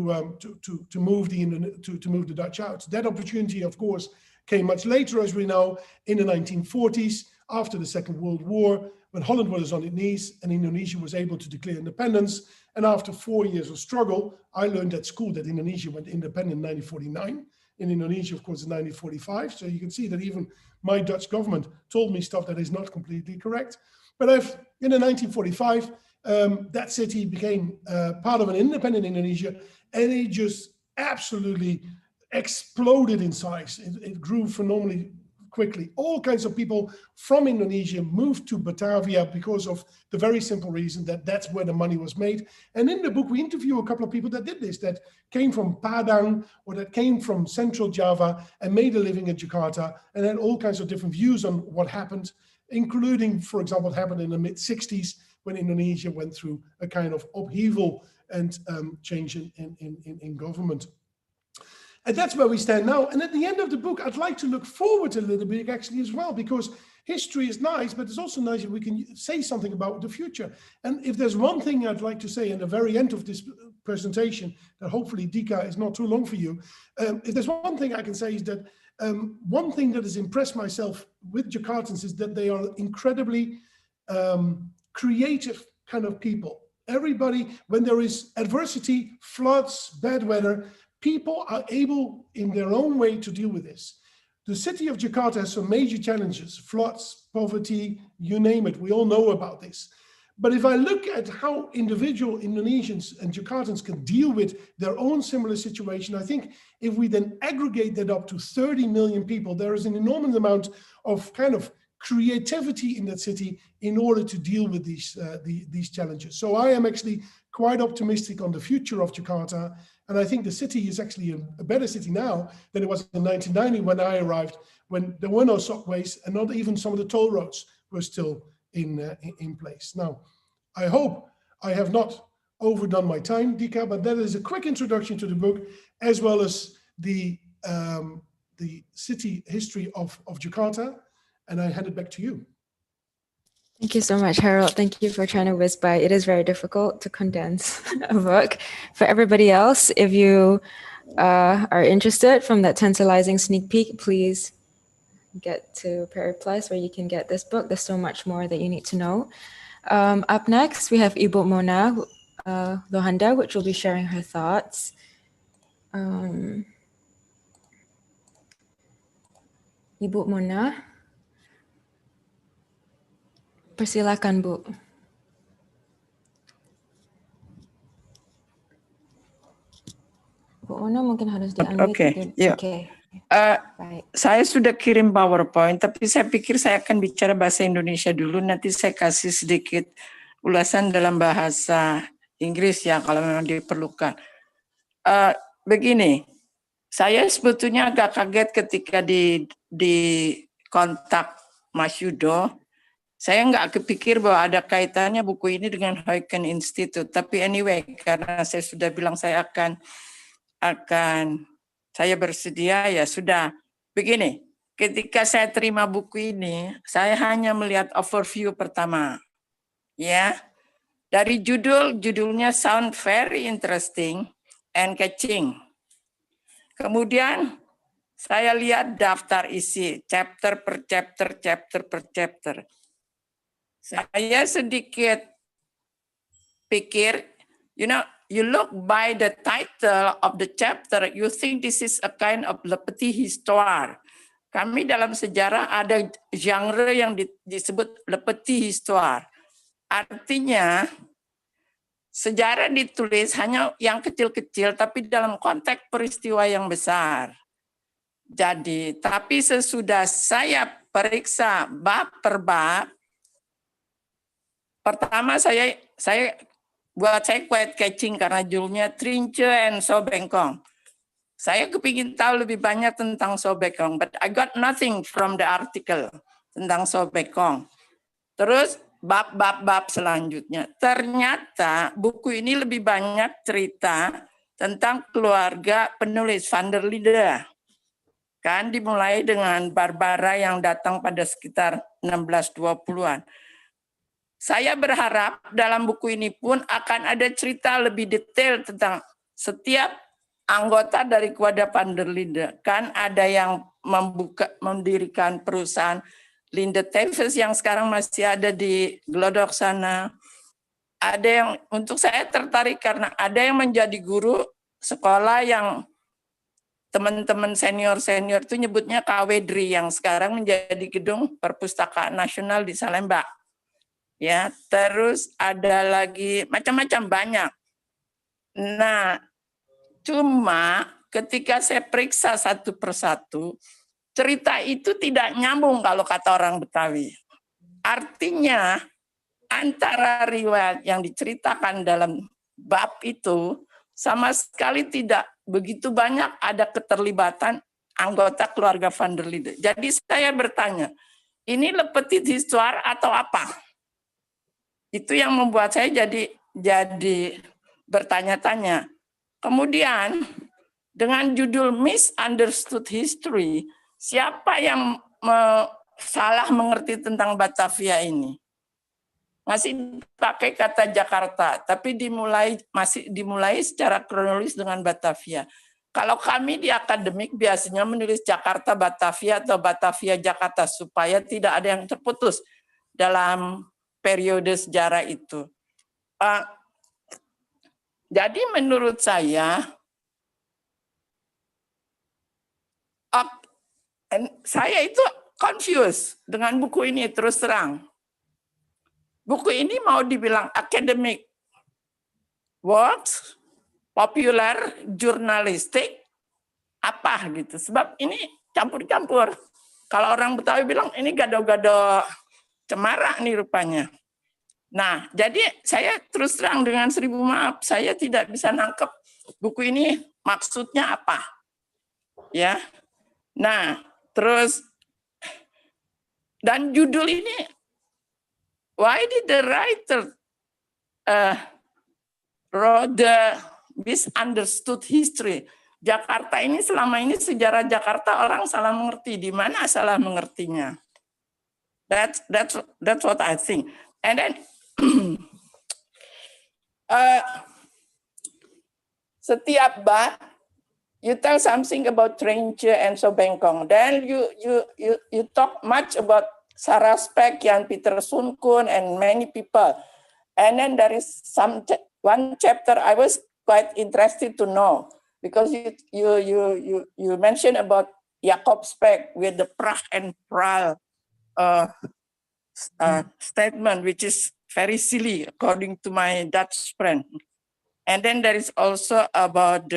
G: move the Dutch out. That opportunity, of course, came much later, as we know, in the 1940s, after the Second World War, when Holland was on its knees and Indonesia was able to declare independence. And after 4 years of struggle, I learned at school that Indonesia went independent in 1949. In Indonesia, of course, in 1945. So you can see that even my Dutch government told me stuff that is not completely correct. But in 1945, that city became part of an independent Indonesia, and it just absolutely exploded in size. It grew phenomenally quickly. All kinds of people from Indonesia moved to Batavia because of the very simple reason that that's where the money was made. And in the book, we interview a couple of people that did this, that came from Padang or that came from Central Java and made a living in Jakarta and had all kinds of different views on what happened, including, for example, what happened in the mid-60s when Indonesia went through a kind of upheaval and change in government. And that's where we stand now. And at the end of the book, I'd like to look forward a little bit actually as well, because history is nice, but it's also nice if we can say something about the future. And if there's one thing I'd like to say in the very end of this presentation, that hopefully Dika is not too long for you, if there's one thing I can say is that one thing that has impressed myself with Jakartans is that they are incredibly creative kind of people. Everybody, when there is adversity, floods, bad weather, people are able in their own way to deal with this. The city of Jakarta has some major challenges, floods, poverty, you name it. We all know about this. But if I look at how individual Indonesians and Jakartans can deal with their own similar situation, I think if we then aggregate that up to 30 million people, there is an enormous amount of kind of creativity in that city in order to deal with these challenges. So I am actually quite optimistic on the future of Jakarta. And I think the city is actually a better city now than it was in 1990 when I arrived, when there were no subways and not even some of the toll roads were still in place. Now, I hope I have not overdone my time, Dika, but that is a quick introduction to the book, as well as the city history of Jakarta. And I hand it back to you.
F: Thank you so much, Harold. Thank you for trying to whiz by. It is very difficult to condense a book. For everybody else, if you are interested from that tantalizing sneak peek, please get to Periplus where you can get this book. There's so much more that you need to know. Up next, we have Ibu Mona Lohanda, which will be sharing her thoughts. Ibu Mona. Persilakan, Bu. Bu Mona mungkin harus di-unmute.
B: Oke, yuk. Saya sudah kirim PowerPoint, tapi saya pikir saya akan bicara bahasa Indonesia dulu. Nanti saya kasih sedikit ulasan dalam bahasa Inggris ya, kalau memang diperlukan. Begini, saya sebetulnya agak kaget ketika di kontak Mas Yudo. Saya nggak kepikir bahwa ada kaitannya buku ini dengan Heuken Institute. Tapi anyway, karena saya sudah bilang saya saya bersedia, ya sudah. Begini, ketika saya terima buku ini, saya hanya melihat overview pertama. Ya, dari judulnya sound very interesting and catching. Kemudian saya lihat daftar isi, chapter per chapter. Saya sedikit pikir, you look by the title of the chapter, you think this is a kind of le petit histoire. Kami dalam sejarah ada genre yang disebut le petit histoire. Artinya, sejarah ditulis hanya yang kecil-kecil, tapi dalam konteks peristiwa yang besar. Jadi, tapi sesudah saya periksa bab per bab, pertama saya quite catching karena judulnya Trince and Sobekong. Saya kepingin tahu lebih banyak tentang Sobekong, but I got nothing from the article tentang Sobekong. Terus bab-bab selanjutnya. Ternyata buku ini lebih banyak cerita tentang keluarga penulis Van der Linde. Kan dimulai dengan Barbara yang datang pada sekitar 1620-an. Saya berharap dalam buku ini pun akan ada cerita lebih detail tentang setiap anggota dari keluarga Van der Linde. Kan ada yang mendirikan perusahaan Linde Tevens yang sekarang masih ada di Glodok sana. Ada yang untuk saya tertarik karena ada yang menjadi guru sekolah yang teman-teman senior itu nyebutnya Kawedri yang sekarang menjadi gedung Perpustakaan Nasional di Salemba. Ya, terus ada lagi macam-macam banyak. Nah, cuma ketika saya periksa satu persatu, cerita itu tidak nyambung kalau kata orang Betawi. Artinya, antara riwayat yang diceritakan dalam bab itu sama sekali tidak begitu banyak ada keterlibatan anggota keluarga Van der Linde. Jadi saya bertanya, ini le petit histoire atau apa? Itu yang membuat saya jadi bertanya-tanya. Kemudian dengan judul Misunderstood History, siapa yang salah mengerti tentang Batavia ini? Masih pakai kata Jakarta, tapi masih dimulai secara kronologis dengan Batavia. Kalau kami di akademik biasanya menulis Jakarta Batavia atau Batavia Jakarta supaya tidak ada yang terputus dalam periode sejarah itu. Jadi menurut saya itu confused dengan buku ini terus terang. Buku ini mau dibilang academic works, popular, jurnalistik, apa gitu. Sebab ini campur-campur. Kalau orang Betawi bilang ini gado-gado cemara nih rupanya. Nah, jadi saya terus terang dengan 1000 maaf, saya tidak bisa nangkep buku ini maksudnya apa. Ya. Nah, terus dan judul ini, why did the writer wrote the misunderstood history? Jakarta ini selama ini sejarah Jakarta orang salah mengerti. Di mana salah mengertinya? That's what I think. And then setiap bab you tell something about Trinche and Sobengkong. Then you talk much about Saraspek, Jan Peter Sunkun, and many people. And then there is one chapter I was quite interested to know because you mentioned about Jacob Speck with the Prach and Pral statement, which is very silly according to my Dutch friend. And then there is also about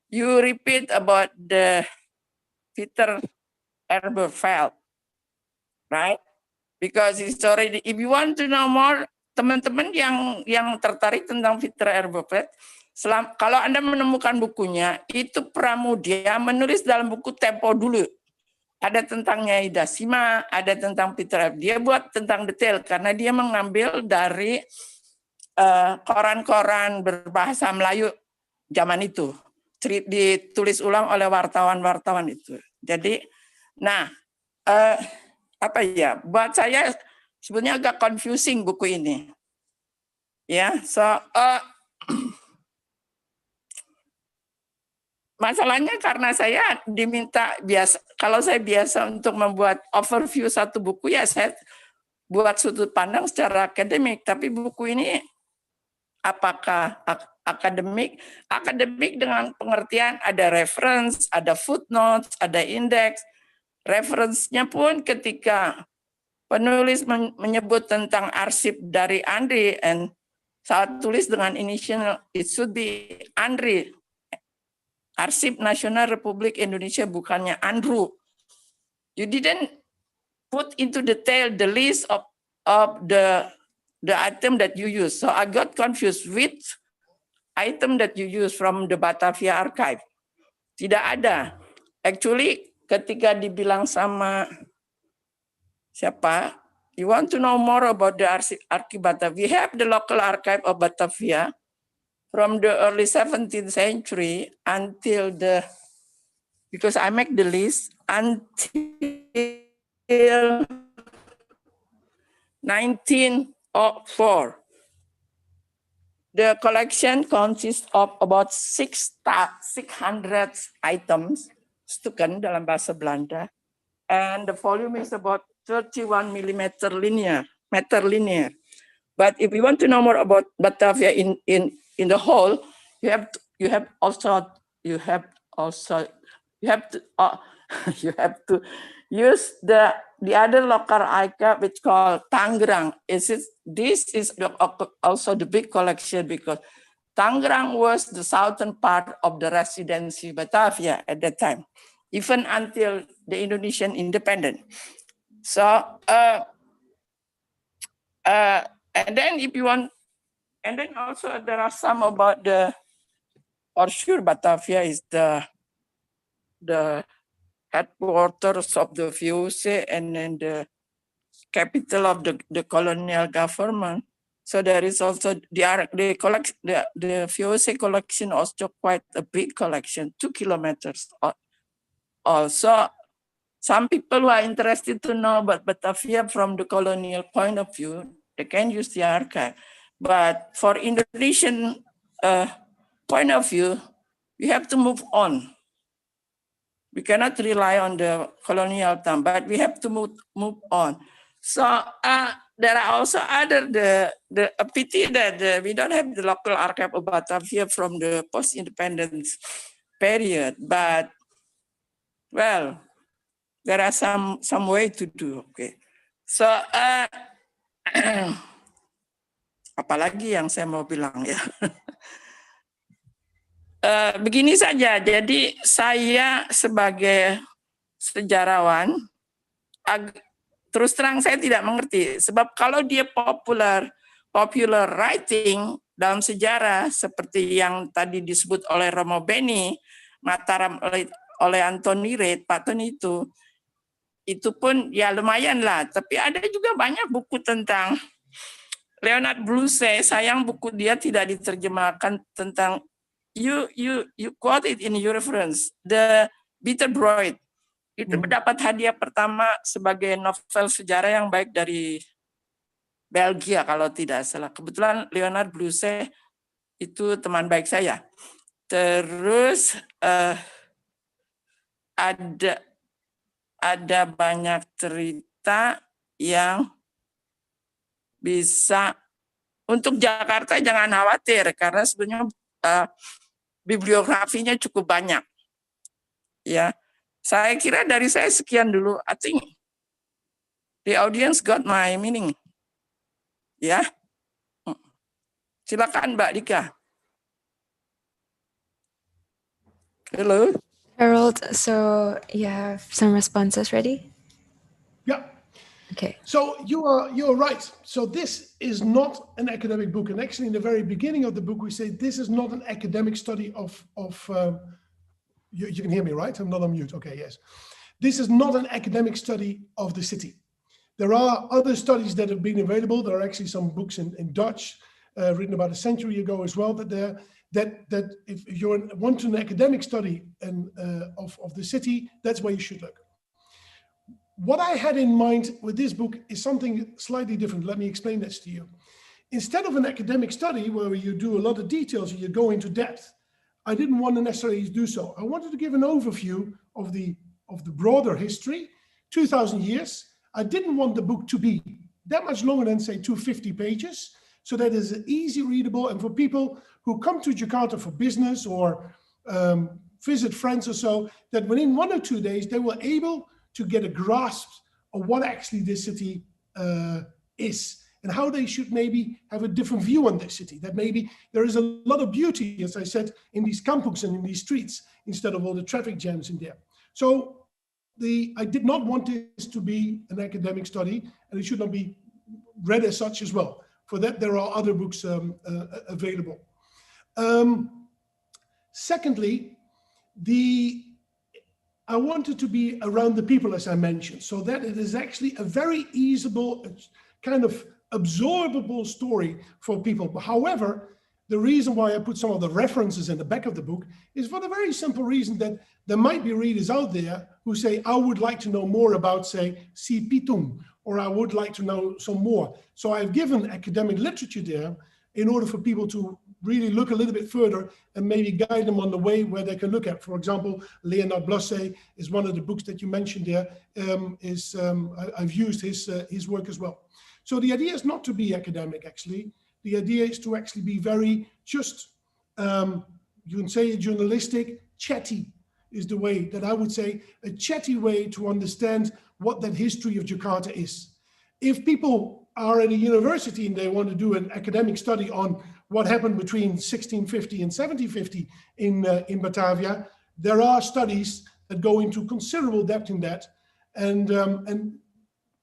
B: you repeat about the Peter Erbeveld, right? Because it's already, if you want to know more, teman-teman yang tertarik tentang Peter Erbeveld, kalau Anda menemukan bukunya, itu Pramudia menulis dalam buku Tempo dulu. Ada tentang Nyai Dasima, ada tentang Peter Erbeveld. Dia buat tentang detail, karena dia mengambil dari koran-koran berbahasa Melayu zaman itu. Ditulis ulang oleh wartawan-wartawan itu. Jadi, nah, apa ya? Buat saya sebenarnya agak confusing buku ini. Ya, so masalahnya karena saya diminta kalau saya biasa untuk membuat overview satu buku ya saya buat sudut pandang secara akademik. Tapi buku ini apakah akademik? Akademik dengan pengertian ada reference, ada footnotes, ada index. Referensinya pun ketika penulis menyebut tentang arsip dari Andri, and saat tulis dengan initial, it should be Andri. Arsip Nasional Republik Indonesia, bukannya Andrew. You didn't put into detail the list of the item that you use. So I got confused with item that you use from the Batavia archive. Tidak ada. Actually, ketika dibilang sama siapa, you want to know more about the archive Batavia. We have the local archive of Batavia from the early 17th century until because I make the list, until 1904. The collection consists of about 600 items, stukken dalam bahasa Belanda, and the volume is about 31 meter linear. But if you want to know more about Batavia in the whole, you have to use the other local archive which called Tangerang. This is also the big collection because Tangerang was the southern part of the Residency Batavia at that time, even until the Indonesian independence. So, and then if you want, and then also there are some about for sure Batavia is the headquarters of the VOC, and then capital of the colonial government. So there is also the VOC collection, also quite a big collection, 2 kilometers. Also, some people who are interested to know about Batavia from the colonial point of view, they can use the archive. But for Indonesian point of view, we have to move on. We cannot rely on the colonial time, but we have to move on. So there are also the pity that we don't have the local archive of Batavia from the post-independence period. But well, there are some way to do. Okay. So apalagi yang saya mau bilang ya. Begini saja, jadi saya sebagai sejarawan, terus terang saya tidak mengerti. Sebab kalau dia popular writing dalam sejarah, seperti yang tadi disebut oleh Romo Beni, Mataram oleh Anthony Reid, Pak Tony itu pun ya lumayan lah. Tapi ada juga banyak buku tentang Leonard Bluese, sayang buku dia tidak diterjemahkan tentang You quote it in your reference, the Bitter Broid. Itu mendapat hadiah pertama sebagai novel sejarah yang baik dari Belgia kalau tidak salah. Kebetulan Leonard Bluese itu teman baik saya. Terus ada banyak cerita yang bisa untuk Jakarta, jangan khawatir karena sebenarnya bibliografinya cukup banyak. Ya, saya kira dari saya sekian dulu. I think the audience got my meaning. Ya, silakan Mbak Dika. Hello.
F: Herald, so you have some responses ready?
G: Yeah.
F: Okay.
G: So you're right. So this is not an academic book, and actually in the very beginning of the book we say this is not an academic study of you can hear me, right? I'm not on mute. Okay, yes. This is not an academic study of the city. There are other studies that have been available. There are actually some books in Dutch written about a century ago as well that if you want an academic study of the city, that's where you should look. What I had in mind with this book is something slightly different. Let me explain this to you. Instead of an academic study where you do a lot of details and you go into depth, I didn't want to necessarily do so. I wanted to give an overview of the broader history, 2,000 years. I didn't want the book to be that much longer than, say, 250 pages, so that it's easy readable. And for people who come to Jakarta for business or visit friends or so, that within 1 or 2 days, they were able to get a grasp of what actually this city is and how they should maybe have a different view on this city, that maybe there is a lot of beauty, as I said, in these kampungs and in these streets, instead of all the traffic jams in there. So I did not want this to be an academic study, and it should not be read as such as well. For that, there are other books available. Secondly, I wanted to be around the people, as I mentioned, so that it is actually a very easeable, kind of absorbable story for people. However, the reason why I put some of the references in the back of the book is for the very simple reason that there might be readers out there who say, I would like to know more about, say, Si Pitung, or I would like to know some more. So I've given academic literature there in order for people to really look a little bit further and maybe guide them on the way where they can look at. For example, Leonard Bluese is one of the books that you mentioned there. I've used his work as well. So the idea is not to be academic, actually. The idea is to actually be very just, you can say journalistic, chatty is the way that I would say, a chatty way to understand what that history of Jakarta is. If people are at a university and they want to do an academic study on what happened between 1650 and 1750 in Batavia, there are studies that go into considerable depth in that, and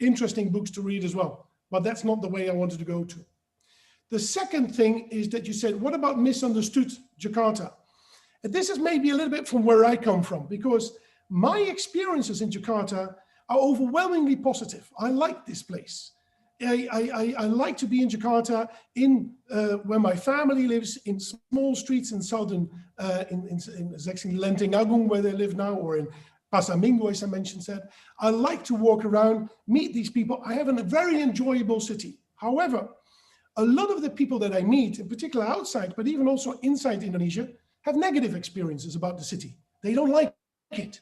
G: interesting books to read as well. But that's not the way I wanted to go to. The second thing is that you said, what about misunderstood Jakarta? And this is maybe a little bit from where I come from, because my experiences in Jakarta are overwhelmingly positive. I like this place. I like to be in Jakarta, where my family lives, in small streets in southern, it's actually Lenteng Agung where they live now, or in Pasar Minggu, as I mentioned. I like to walk around, meet these people. I have a very enjoyable city. However, a lot of the people that I meet, in particular outside, but even also inside Indonesia, have negative experiences about the city. They don't like it.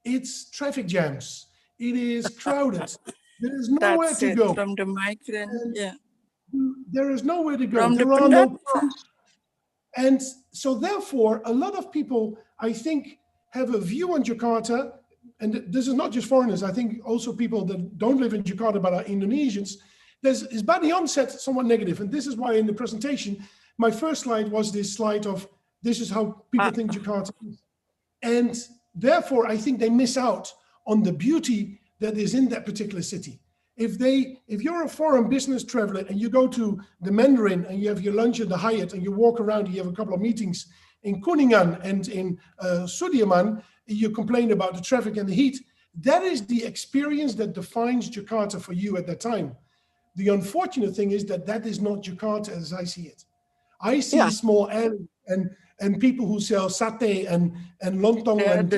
G: It's traffic jams. It is crowded. There is nowhere to go.
B: From the migrant,
G: There is nowhere to go.
B: From
G: there
B: the
G: are no parks. And so therefore, a lot of people, I think, have a view on Jakarta, and this is not just foreigners, I think also people that don't live in Jakarta but are Indonesians, is by the onset somewhat negative. And this is why in the presentation, my first slide was this slide of, this is how people think Jakarta is. And therefore, I think they miss out on the beauty that is in that particular city. If you're a foreign business traveler and you go to the Mandarin and you have your lunch at the Hyatt and you walk around, you have a couple of meetings in Kuningan and in Sudirman, you complain about the traffic and the heat. That is the experience that defines Jakarta for you at that time. The unfortunate thing is that that is not Jakarta as I see it. I see small alleys and people who sell satay and lontong and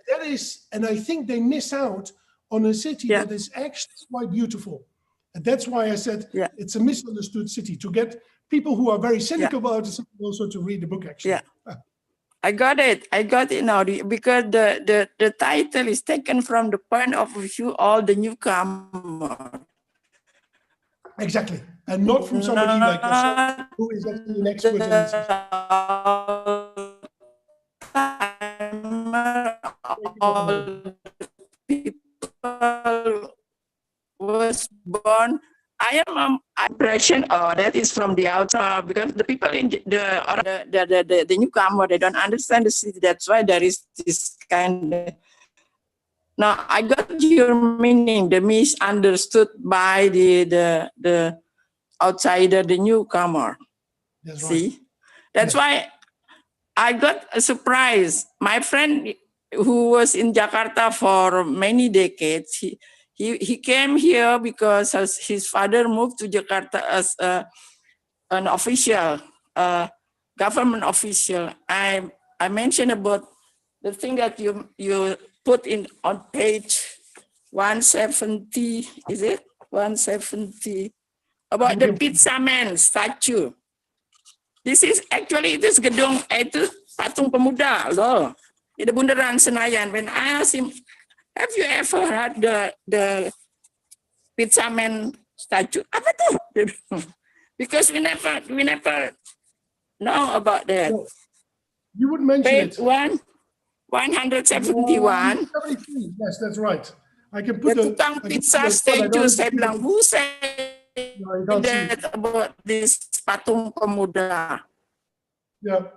G: that is, and I think they miss out on a city that is actually quite beautiful. And that's why I said it's a misunderstood city, to get people who are very cynical about the city also to read the book actually.
B: Yeah. I got it now, because the title is taken from the point of view of the newcomer.
G: Exactly, and not from somebody like yourself who is actually an expert in this.
B: All people was born. I am impression that is from the outside, because the people in the newcomer, they don't understand the city. That's why there is this kind of. Now I got your meaning, the misunderstood by the outsider, the newcomer.
G: That's
B: See,
G: right.
B: that's why I got a surprise. My friend who was in Jakarta for many decades, he came here because his father moved to Jakarta as an official, government official. I mentioned about the thing that you put in on page 170, is it 170, about the pizza man statue. This is actually this gedung itu patung pemuda loh. In the Bundaran Senayan. When I asked him, have you ever had the pizza man statue? Apa tuh? Because we never know about that.
G: So, you would mention
B: page
G: it.
B: 171.
G: Yes, that's right. I can put
B: the tukang pizza statue. Saya bilang, who said that about this patung pemuda?
G: Yeah.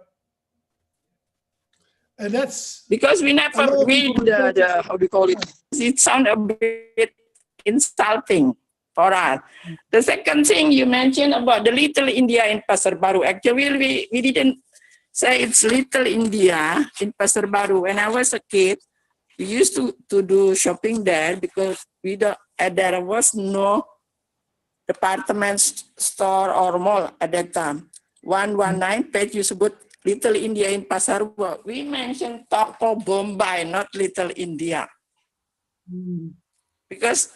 G: And that's
B: because we never read the how do you call it? It sounds a bit insulting for us. The second thing you mentioned about the Little India in Pasar Baru. Actually, we didn't say it's Little India in Pasar Baru. When I was a kid, we used to do shopping there because there was no department store or mall at that time. 119 page you sebut Little India in Pasar Baru. We mentioned Toko Bombay, not Little India. Because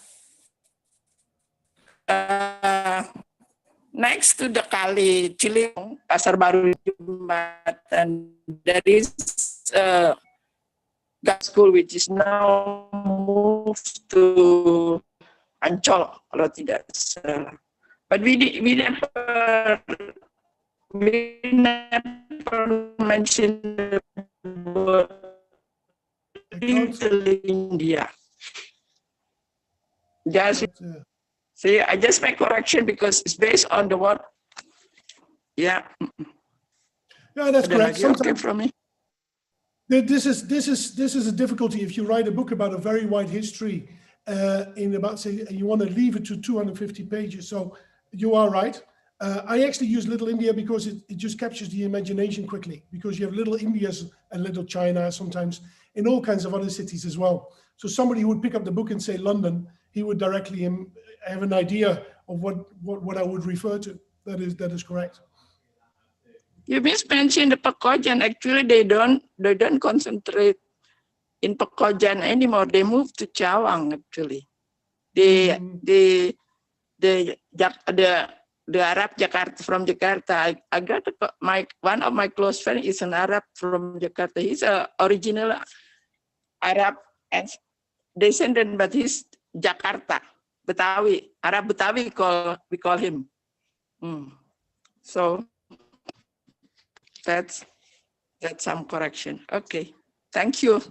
B: next to the Kali Ciliwung, Pasar Baru Jembatan, there is a school which is now moved to Ancol, kalau tidak salah. But we never mention Little India. Just see, I just make correction because it's based on the word. Yeah.
G: Yeah, that's correct.
B: Sometimes from me.
G: This is a difficulty if you write a book about a very wide history in about, say, you want to leave it to 250 pages. So you are right. I actually use Little India because it just captures the imagination quickly, because you have Little Indias and Little China sometimes in all kinds of other cities as well. So somebody who would pick up the book and say London, he would directly have an idea of what I would refer to. That is correct.
B: You mentioned the Pekojan. Actually, they don't concentrate in Pekojan anymore. They moved to Cawang. Actually, the Arab Jakarta from Jakarta. I got one of my close friends is an Arab from Jakarta. He's a original Arab and descendant, but he's Jakarta, Betawi, Arab Betawi. We call him. So that's some correction. Okay, thank you.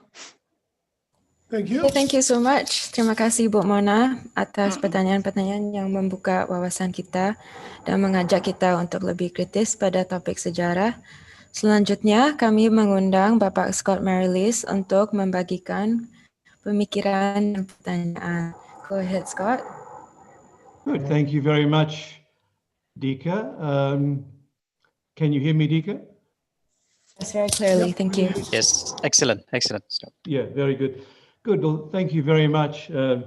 G: Thank you.
F: Thank you so much. Terima kasih Bu Mona atas pertanyaan-pertanyaan yang membuka wawasan kita dan mengajak kita untuk lebih kritis pada topik sejarah. Selanjutnya, kami mengundang Bapak Scott Merrillees untuk membagikan pemikiran dan pertanyaan. Go ahead, Scott.
C: Good. Thank you very much, Dika. Can you hear me, Dika?
F: Yes, very clearly. Thank you.
A: Yes, excellent.
C: Yeah, very good. Good. Well, thank you very much for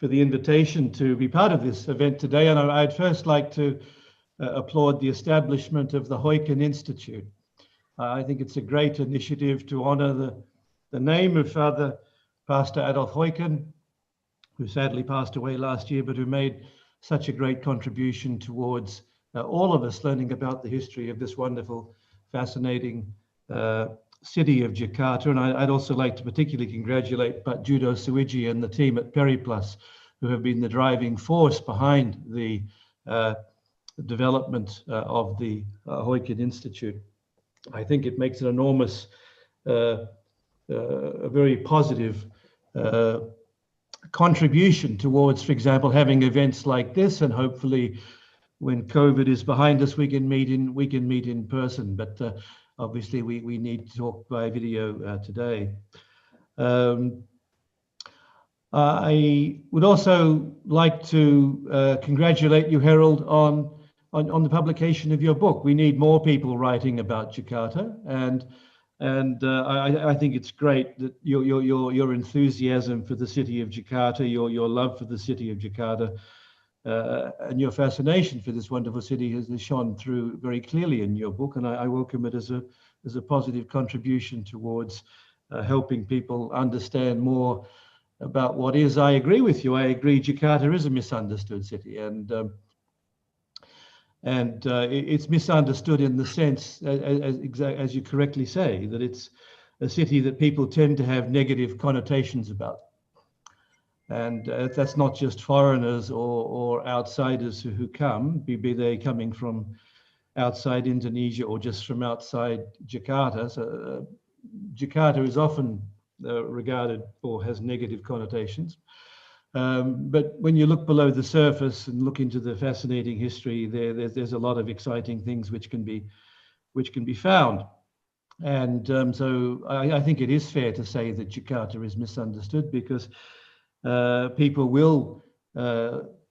C: the invitation to be part of this event today. And I'd first like to applaud the establishment of the Heuken Institute. I think it's a great initiative to honor the name of Father Pastor Adolf Heuken, who sadly passed away last year, but who made such a great contribution towards all of us learning about the history of this wonderful, fascinating city of Jakarta. And I'd also like to particularly congratulate Pat Judo Suiji and the team at Periplus, who have been the driving force behind the development of the Heuken Institute. I think it makes an enormous, a very positive contribution towards, for example, having events like this, and hopefully when COVID is behind us, we can meet in person. But obviously, we need to talk by video today. I would also like to congratulate you, Herald, on the publication of your book. We need more people writing about Jakarta, and I think it's great that your enthusiasm for the city of Jakarta, your love for the city of Jakarta, and your fascination for this wonderful city has shone through very clearly in your book, and I welcome it as a positive contribution towards helping people understand more about what is. I agree with you. I agree Jakarta is a misunderstood city, and it's misunderstood in the sense, as you correctly say, that it's a city that people tend to have negative connotations about. And that's not just foreigners or outsiders who come, be they coming from outside Indonesia or just from outside Jakarta. So, Jakarta is often regarded or has negative connotations. But when you look below the surface and look into the fascinating history, there's a lot of exciting things which can be found. And so I think it is fair to say that Jakarta is misunderstood, because people will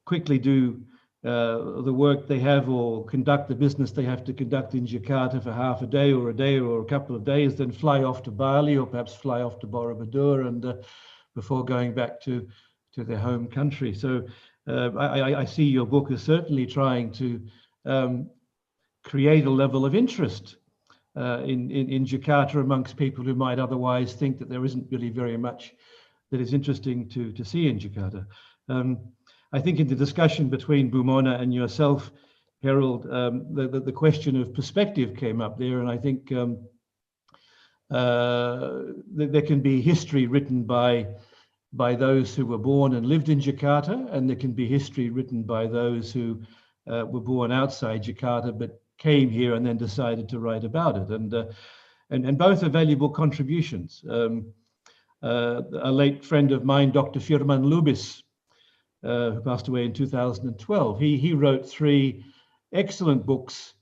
C: quickly do the work they have or conduct the business they have to conduct in Jakarta for half a day or a couple of days, then fly off to Bali or perhaps fly off to Borobudur, and before going back to their home country. So I see your book as certainly trying to create a level of interest in Jakarta amongst people who might otherwise think that there isn't really very much that is interesting to see in Jakarta. I think in the discussion between Bumona and yourself, Herald, the question of perspective came up there, and I think there can be history written by those who were born and lived in Jakarta, and there can be history written by those who were born outside Jakarta but came here and then decided to write about it, and both are valuable contributions. A late friend of mine, Dr. Firman Lubis, who passed away in 2012, he wrote 3 excellent books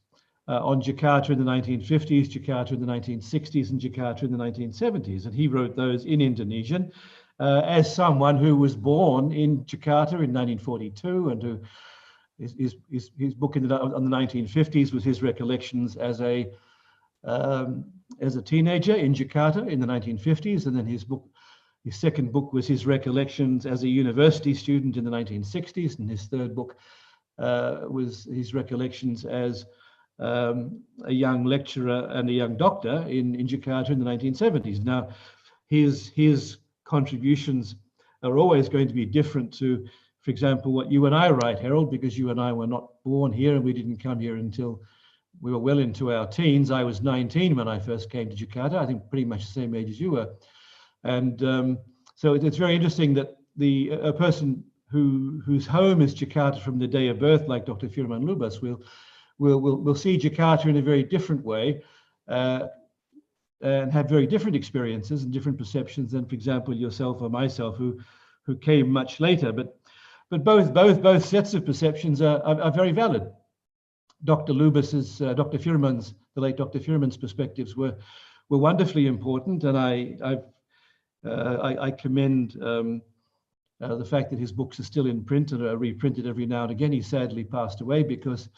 C: on Jakarta in the 1950s, Jakarta in the 1960s, and Jakarta in the 1970s, and he wrote those in Indonesian. As someone who was born in Jakarta in 1942 and who his book on the 1950s was his recollections as a teenager in Jakarta in the 1950s, and then his second book was his recollections as a university student in the 1960s, and his third book was his recollections as a young lecturer and a young doctor in Jakarta in the 1970s. Now, his contributions are always going to be different to, for example, what you and I write, Herald, because you and I were not born here and we didn't come here until we were well into our teens. I was 19 when I first came to Jakarta, I think pretty much the same age as you were. And so it's very interesting that a person whose home is Jakarta from the day of birth, like Dr. Firman Lubas, will see Jakarta in a very different way and have very different experiences and different perceptions than, for example, yourself or myself, who came much later. But both sets of perceptions are very valid. Dr. Lubas's, Dr. Firman's, the late Dr. Firman's perspectives were wonderfully important, and I commend the fact that his books are still in print and are reprinted every now and again. He sadly passed away because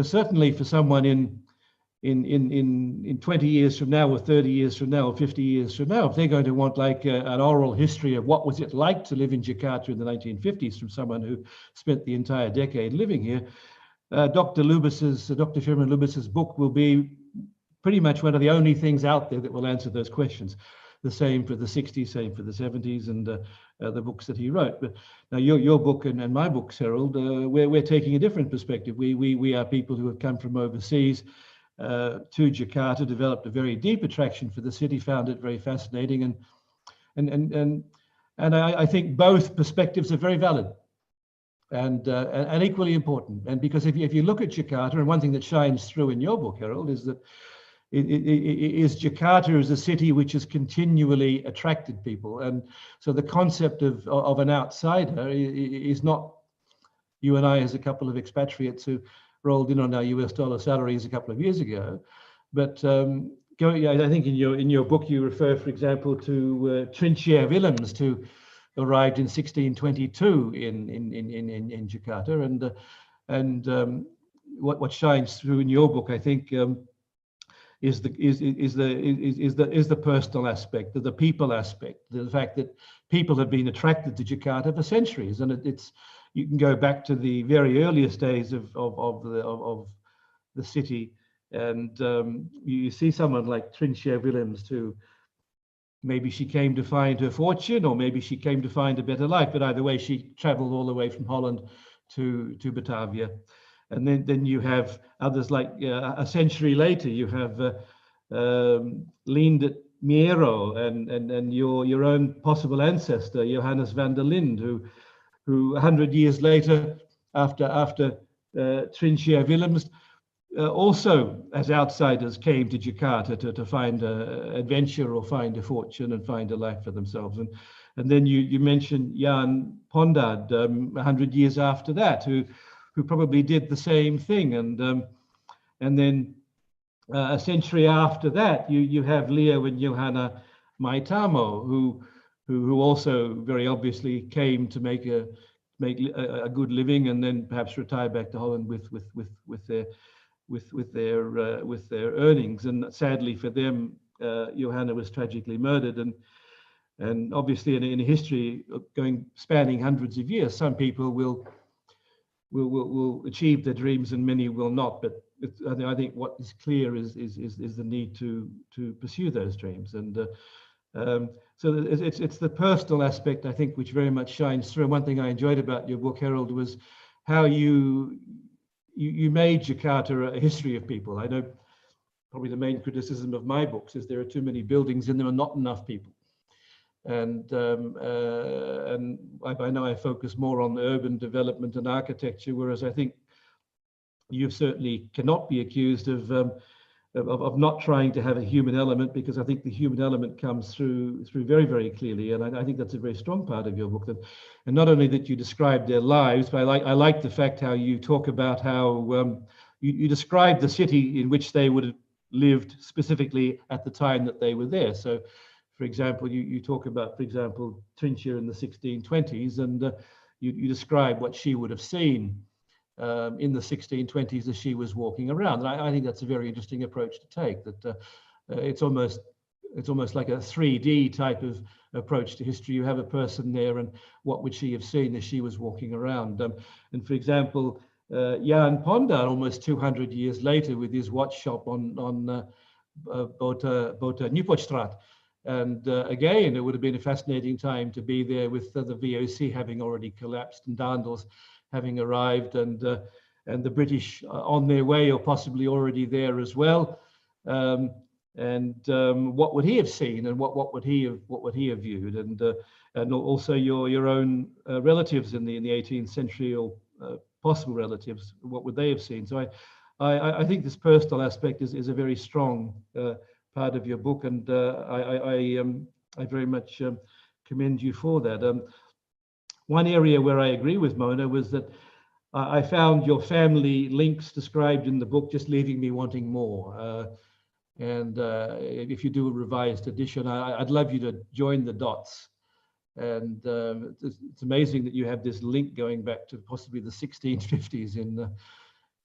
C: certainly for someone in 20 years from now, or 30 years from now, or 50 years from now, if they're going to want like an oral history of what was it like to live in Jakarta in the 1950s from someone who spent the entire decade living here, Dr. Firman Lubas's book will be pretty much one of the only things out there that will answer those questions. The same for the 60s, same for the 70s, and the books that he wrote. But now your book and my books, Herald, we're taking a different perspective. We are people who have come from overseas to Jakarta, developed a very deep attraction for the city, found it very fascinating, and I think both perspectives are very valid and equally important. And because if you look at Jakarta, and one thing that shines through in your book, Herald, is that Jakarta is a city which has continually attracted people, and so the concept of an outsider is not you and I as a couple of expatriates who rolled in on our US dollar salaries a couple of years ago, but I think in your book you refer, for example, to Trinchier Willems, who arrived in 1622 in Jakarta, and what shines through in your book, I think. Is the personal aspect, the people aspect, the fact that people have been attracted to Jakarta for centuries, and you can go back to the very earliest days of the city, and you see someone like Trinchier Willems, who maybe she came to find her fortune, or maybe she came to find a better life, but either way she traveled all the way from Holland to Batavia. And then you have others like a century later, you have Linde Miero and your own possible ancestor, Johannes van der Linde, who 100 years later, after Trinchier Willems, also as outsiders came to Jakarta to find adventure or find a fortune and find a life for themselves. And then you mentioned Jan Pondard 100 years after that, who probably did the same thing, and then a century after that, you have Leo and Johanna Maitamo, who also very obviously came to make a good living, and then perhaps retire back to Holland with their earnings. And sadly for them, Johanna was tragically murdered, and obviously in a history spanning hundreds of years, some people will achieve their dreams and many will not. But I think what is clear is the need to pursue those dreams. And so it's the personal aspect, I think, which very much shines through. One thing I enjoyed about your book, Herald, was how you made Jakarta a history of people. I know probably the main criticism of my books is there are too many buildings and there are not enough people. And I know I focus more on urban development and architecture, whereas I think you certainly cannot be accused of not trying to have a human element, because I think the human element comes through very, very clearly, and I think that's a very strong part of your book. And not only that you describe their lives, but I like the fact how you talk about how you describe the city in which they would have lived specifically at the time that they were there. So, for example, you talk about, for example, Trinchier in the 1620s, and you describe what she would have seen in the 1620s as she was walking around. And I think that's a very interesting approach to take, that it's almost like a 3D type of approach to history. You have a person there, and what would she have seen as she was walking around? And for example, Jan Pondar, almost 200 years later, with his watch shop on Bota Nieuwpoortstraat. And again, it would have been a fascinating time to be there with the VOC having already collapsed and Daendels having arrived, and the British on their way or possibly already there as well. What would he have seen, and what would he have viewed, and also your own relatives in the 18th century, or possible relatives, what would they have seen? So I think this personal aspect is a very strong part of your book, and I very much commend you for that. One area where I agree with Mona was that I found your family links described in the book just leaving me wanting more. And if you do a revised edition, I'd love you to join the dots. And it's amazing that you have this link going back to possibly the 1650s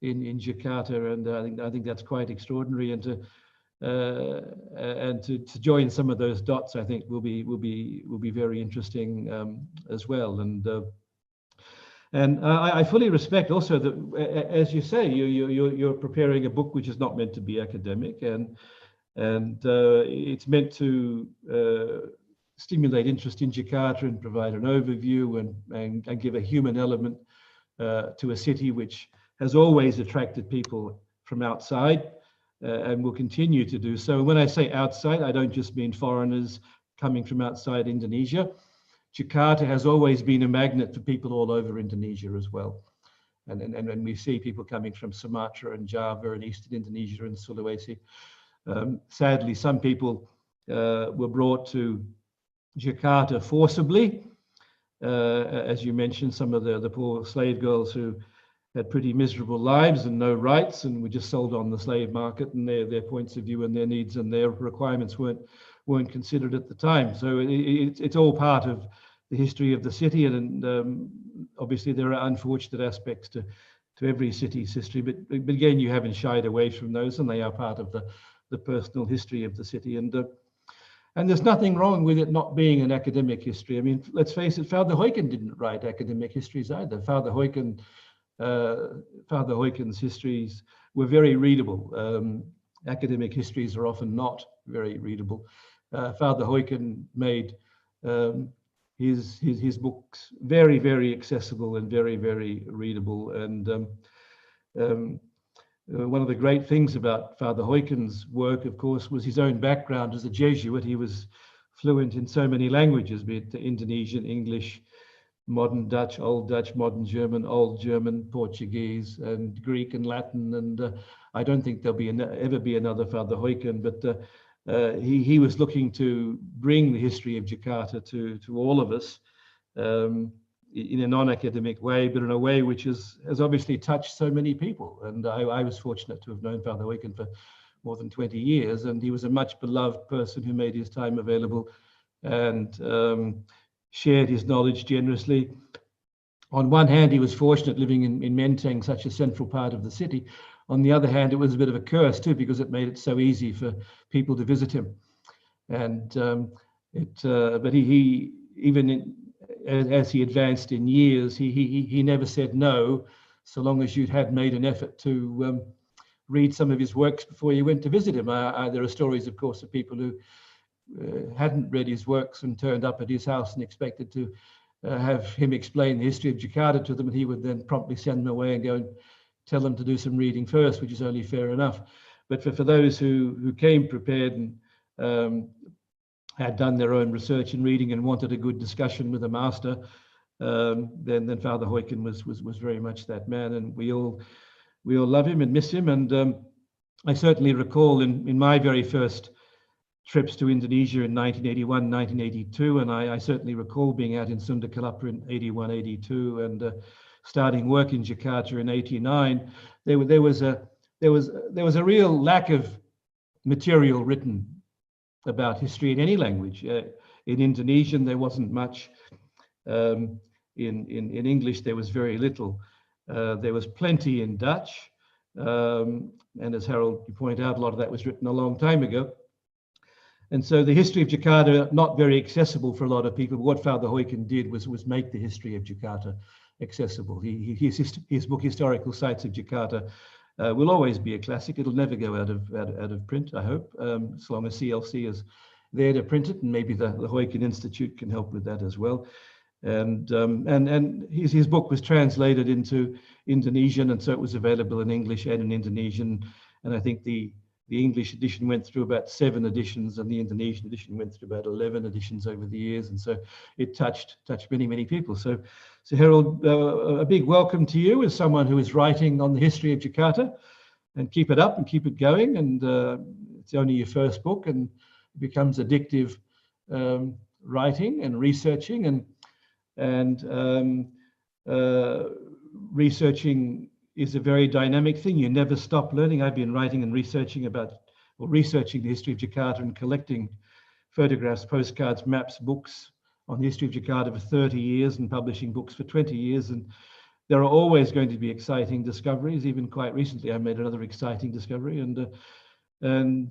C: in Jakarta, and I think that's quite extraordinary. And to join some of those dots, I think will be very interesting as well. And I fully respect also that, as you say, you're preparing a book which is not meant to be academic, and it's meant to stimulate interest in Jakarta and provide an overview and give a human element to a city which has always attracted people from outside and will continue to do so. When I say outside, I don't just mean foreigners coming from outside Indonesia. Jakarta has always been a magnet for people all over Indonesia as well. And we see people coming from Sumatra and Java and Eastern Indonesia and Sulawesi. Sadly, some people were brought to Jakarta forcibly. As you mentioned, some of the poor slave girls who had pretty miserable lives and no rights and were just sold on the slave market, and their points of view and their needs and their requirements weren't considered at the time. So it's all part of the history of the city, and obviously there are unfortunate aspects to every city's history, but again, you haven't shied away from those, and they are part of the personal history of the city. And there's nothing wrong with it not being an academic history. I mean, let's face it, Father Heuken didn't write academic histories either. Father Heuken's histories were very readable. Academic histories are often not very readable. Father Heuken made his books very, very accessible and very, very readable. And one of the great things about Father Heuken's work, of course, was his own background as a Jesuit. He was fluent in so many languages, be it Indonesian, English, modern Dutch, Old Dutch, modern German, Old German, Portuguese, and Greek and Latin. And I don't think there'll ever be another Father Heuken, but he was looking to bring the history of Jakarta to all of us in a non-academic way, but in a way which has obviously touched so many people. And I was fortunate to have known Father Heuken for more than 20 years, and he was a much beloved person who made his time available and shared his knowledge generously. On one hand, he was fortunate living in Menteng, such a central part of the city. On the other hand, it was a bit of a curse too, because it made it so easy for people to visit him. And but he even as he advanced in years, he never said no, so long as you had made an effort to read some of his works before you went to visit him. There are stories, of course, of people who hadn't read his works and turned up at his house and expected to have him explain the history of Jakarta to them, and he would then promptly send them away and go and tell them to do some reading first, which is only fair enough. But for those who came prepared and had done their own research and reading and wanted a good discussion with a master, then Father Heuken was very much that man, and we all love him and miss him. And I certainly recall in my very first trips to Indonesia in 1981, 1982, and I certainly recall being out in Sunda Kelapa in 81, 82, and starting work in Jakarta in 89. There was a real lack of material written about history in any language. In Indonesian, there wasn't much. In English, there was very little. There was plenty in Dutch. And as Harold, you point out, a lot of that was written a long time ago. And so the history of Jakarta, not very accessible for a lot of people. What Father Heuken did was make the history of Jakarta accessible. His book, Historical Sites of Jakarta, will always be a classic. It'll never go out of print, I hope, as long as CLC is there to print it, and maybe the Heuken Institute can help with that as well. And his book was translated into Indonesian, and so it was available in English and in Indonesian. And I think the English edition went through about 7 editions, and the Indonesian edition went through about 11 editions over the years. And so it touched many people. So Harold, a big welcome to you as someone who is writing on the history of Jakarta, and keep it up and keep it going. And it's only your first book, and it becomes addictive writing and researching, and researching is a very dynamic thing. You never stop learning. I've been writing and researching the history of Jakarta and collecting photographs, postcards, maps, books on the history of Jakarta for 30 years and publishing books for 20 years. And there are always going to be exciting discoveries. Even quite recently, I made another exciting discovery. And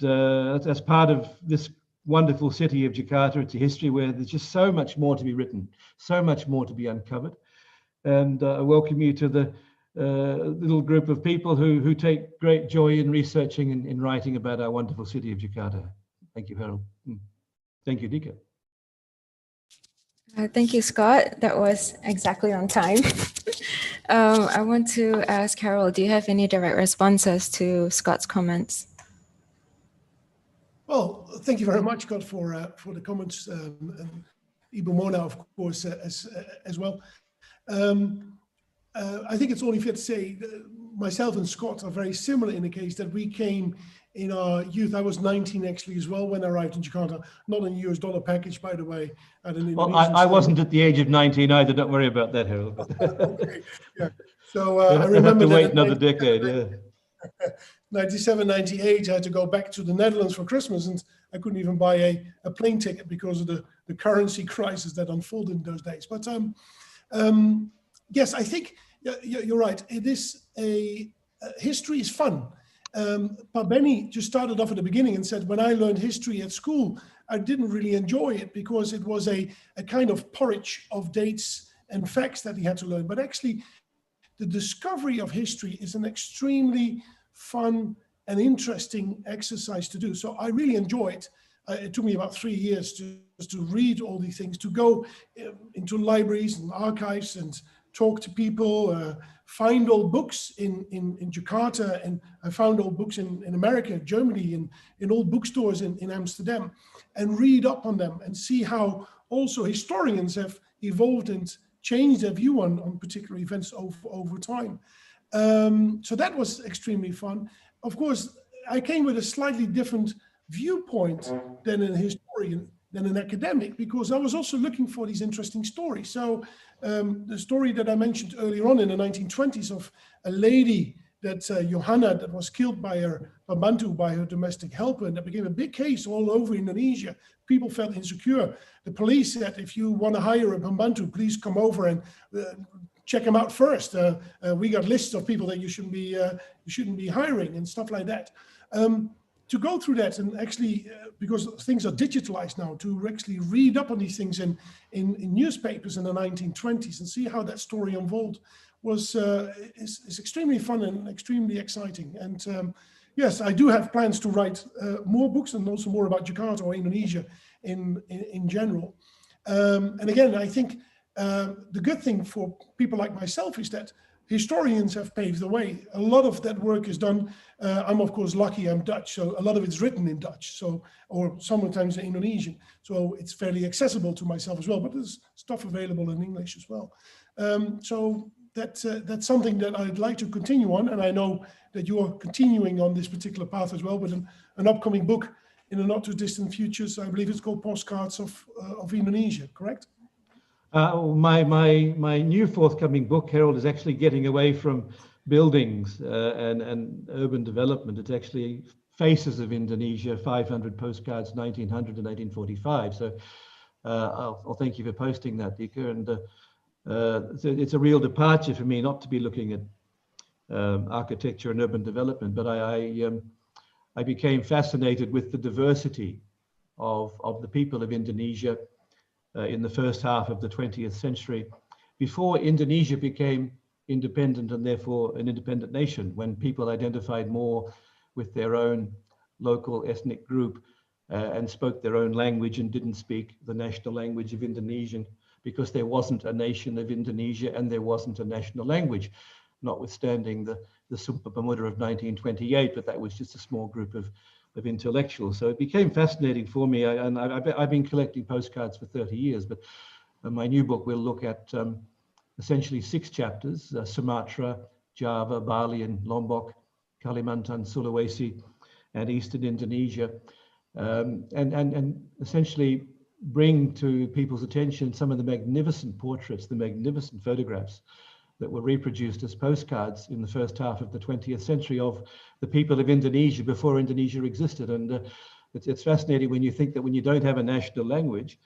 C: as part of this wonderful city of Jakarta, it's a history where there's just so much more to be written, so much more to be uncovered. And I welcome you to the little group of people who take great joy in researching and in writing about our wonderful city of Jakarta. Thank you, Harold. Thank you, Dika.
F: Thank you, Scott. That was exactly on time. I want to ask Harold, do you have any direct responses to Scott's comments?
G: Well, thank you very much, Scott, for the comments, and even more now, of course, as well. I think it's only fair to say that myself and Scott are very similar in the case that we came in our youth. I was 19 actually as well when I arrived in Jakarta, not in US dollar package, by the way.
C: Well, I wasn't at the age of 19 either. Don't worry about that, Harold.
G: Okay, yeah. So I remember
C: have to wait another decade, yeah.
G: 97, 98, I had to go back to the Netherlands for Christmas, and I couldn't even buy a plane ticket because of the currency crisis that unfolded in those days. But yes, I think you're right. It is history is fun. Pabeni just started off at the beginning and said, when I learned history at school, I didn't really enjoy it because it was a kind of porridge of dates and facts that he had to learn. But actually, the discovery of history is an extremely fun and interesting exercise to do. So I really enjoy it. It took me about 3 years to read all these things, to go into libraries and archives and talk to people, find old books in Jakarta, and I found old books in America, Germany, in old bookstores in Amsterdam, and read up on them and see how also historians have evolved and changed their view on particular events over time. So that was extremely fun. Of course, I came with a slightly different viewpoint than an historian, than an academic, because I was also looking for these interesting stories. So the story that I mentioned earlier on in the 1920s of a lady that Johanna, that was killed by her pembantu, by her domestic helper, and that became a big case all over Indonesia. People felt insecure. The police said, if you want to hire a pembantu, please come over and check them out first. We got lists of people that you shouldn't be hiring and stuff like that. To go through that and actually, because things are digitalized now, to actually read up on these things in newspapers in the 1920s and see how that story unfolded is extremely fun and extremely exciting. And yes, I do have plans to write more books and also more about Jakarta or Indonesia in general. And again, I think the good thing for people like myself is that historians have paved the way. A lot of that work is done. I'm of course lucky, I'm Dutch, so a lot of it's written in Dutch, or sometimes in Indonesian. So it's fairly accessible to myself as well, but there's stuff available in English as well. So that's something that I'd like to continue on. And I know that you are continuing on this particular path as well with an upcoming book in the not too distant future. So I believe it's called Postcards of Indonesia, correct?
C: My new forthcoming book, Herald, is actually getting away from buildings and urban development. It's actually Faces of Indonesia, 500 postcards, 1900 to 1945. So I'll thank you for posting that, Dika. And So it's a real departure for me not to be looking at architecture and urban development, but I became fascinated with the diversity of the people of Indonesia in the first half of the 20th century, before Indonesia became independent and therefore an independent nation, when people identified more with their own local ethnic group and spoke their own language and didn't speak the national language of Indonesian, because there wasn't a nation of Indonesia and there wasn't a national language, notwithstanding the Sumpah Pemuda of 1928, but that was just a small group of intellectuals. So it became fascinating for me, and I've been collecting postcards for 30 years, but my new book will look at essentially 6 chapters, Sumatra, Java, Bali and Lombok, Kalimantan, Sulawesi, and Eastern Indonesia, and essentially bring to people's attention some of the magnificent portraits, the magnificent photographs that were reproduced as postcards in the first half of the 20th century of the people of Indonesia before Indonesia existed. And it's fascinating when you think that when you don't have a national language,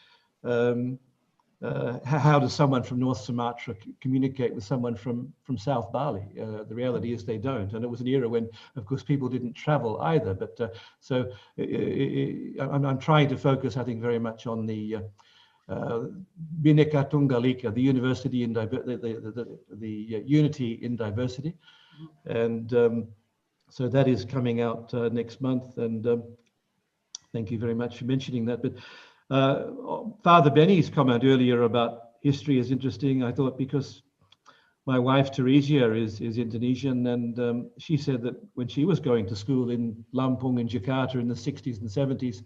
C: how does someone from North Sumatra communicate with someone from South Bali? The reality is they don't. And it was an era when, of course, people didn't travel either. But so I'm trying to focus, I think, very much on the Bhinneka Tunggal Ika, the university in the unity in diversity. And so that is coming out next month. And thank you very much for mentioning that. But Father Benny's comment earlier about history is interesting, I thought, because my wife Teresia is Indonesian, and she said that when she was going to school in Lampung and Jakarta in the 60s and 70s,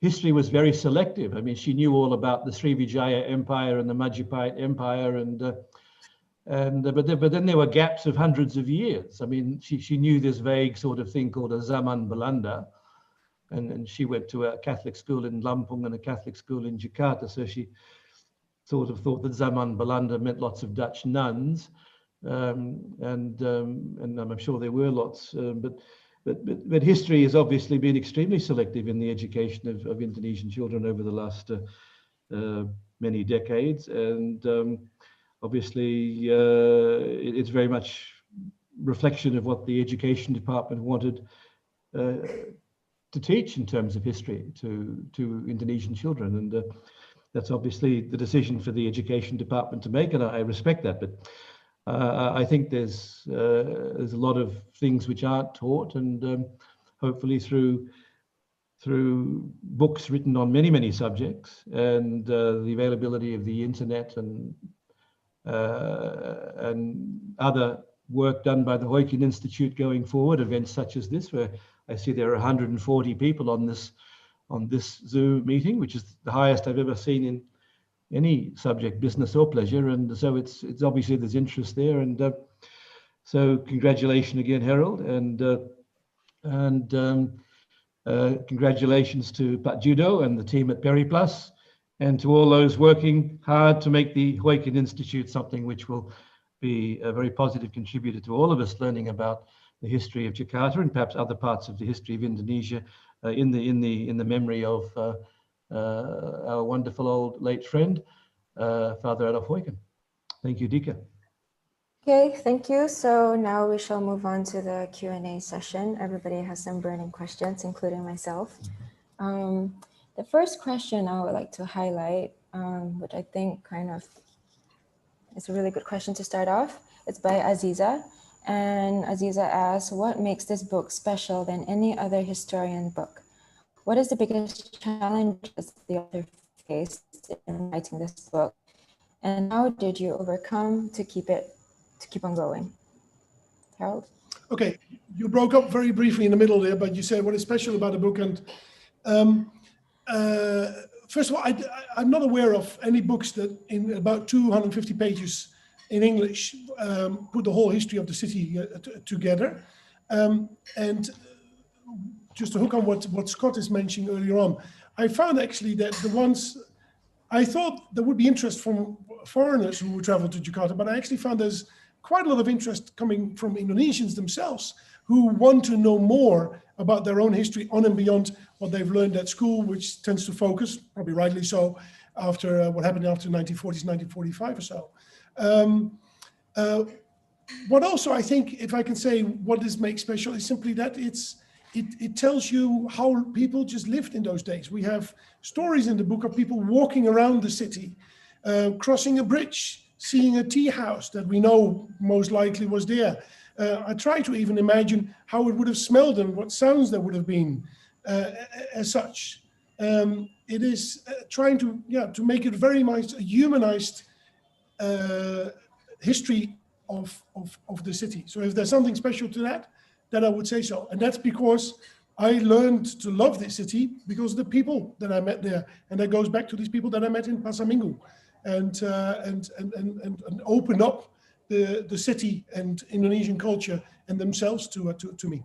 C: history was very selective. I mean, she knew all about the Sriwijaya Empire and the Majapahit Empire, but then there were gaps of hundreds of years. I mean, she knew this vague sort of thing called a Zaman Belanda. And she went to a Catholic school in Lampung and a Catholic school in Jakarta. So she sort of thought that Zaman Belanda meant lots of Dutch nuns. And I'm sure there were lots. But history has obviously been extremely selective in the education of Indonesian children over the last many decades. And obviously, it's very much reflection of what the education department wanted to teach in terms of history to Indonesian children, and that's obviously the decision for the education department to make, and I respect that. But I think there's a lot of things which aren't taught, and hopefully through books written on many subjects and the availability of the internet and other work done by the Heuken Institute going forward, events such as this, where I see there are 140 people on this Zoom meeting, which is the highest I've ever seen in any subject, business or pleasure. And so it's obviously there's interest there. And so congratulations again, Herald, and congratulations to Pak Judo and the team at Periplus, and to all those working hard to make the Heuken Institute something which will be a very positive contributor to all of us learning about the history of Jakarta and perhaps other parts of the history of Indonesia in the memory of our wonderful old late friend, Father Adolf Heuken. Thank you, Dika.
F: Okay, thank you. So now we shall move on to the Q&A session. Everybody has some burning questions, including myself. The first question I would like to highlight, which I think kind of is a really good question to start off. It's by Aziza. And Aziza asks, what makes this book special than any other historian book? What is the biggest challenge the author faced in writing this book? And how did you overcome to keep on going? Harold?
G: Okay, you broke up very briefly in the middle there, but you said what is special about the book. And first of all, I'm not aware of any books that in about 250 pages in English, put the whole history of the city together. And just to hook on what Scott is mentioning earlier on, I found actually that the ones, I thought there would be interest from foreigners who would travel to Jakarta, but I actually found there's quite a lot of interest coming from Indonesians themselves who want to know more about their own history on and beyond what they've learned at school, which tends to focus, probably rightly so, after what happened after 1940s, 1945 or so. What also, I think, if I can say what this makes special, is simply that it tells you how people just lived in those days. We have stories in the book of people walking around the city, crossing a bridge, seeing a tea house that we know most likely was there. I try to even imagine how it would have smelled and what sounds there would have been as such. It is trying to make it very much a humanized history of the city. So if there's something special to that, then I would say so. And that's because I learned to love this city because of the people that I met there. And that goes back to these people that I met in Pasar Minggu and opened up the city and Indonesian culture and themselves to me.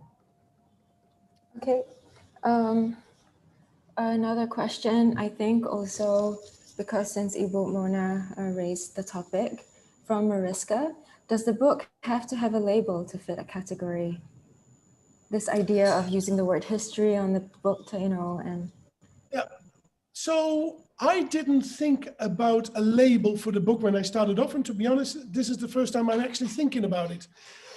F: Okay. Another question, I think also, because since Ibu Mona raised the topic, from Mariska, does the book have to have a label to fit a category? This idea of using the word history on the book to, and...
G: Yeah, so I didn't think about a label for the book when I started off, and to be honest, this is the first time I'm actually thinking about it.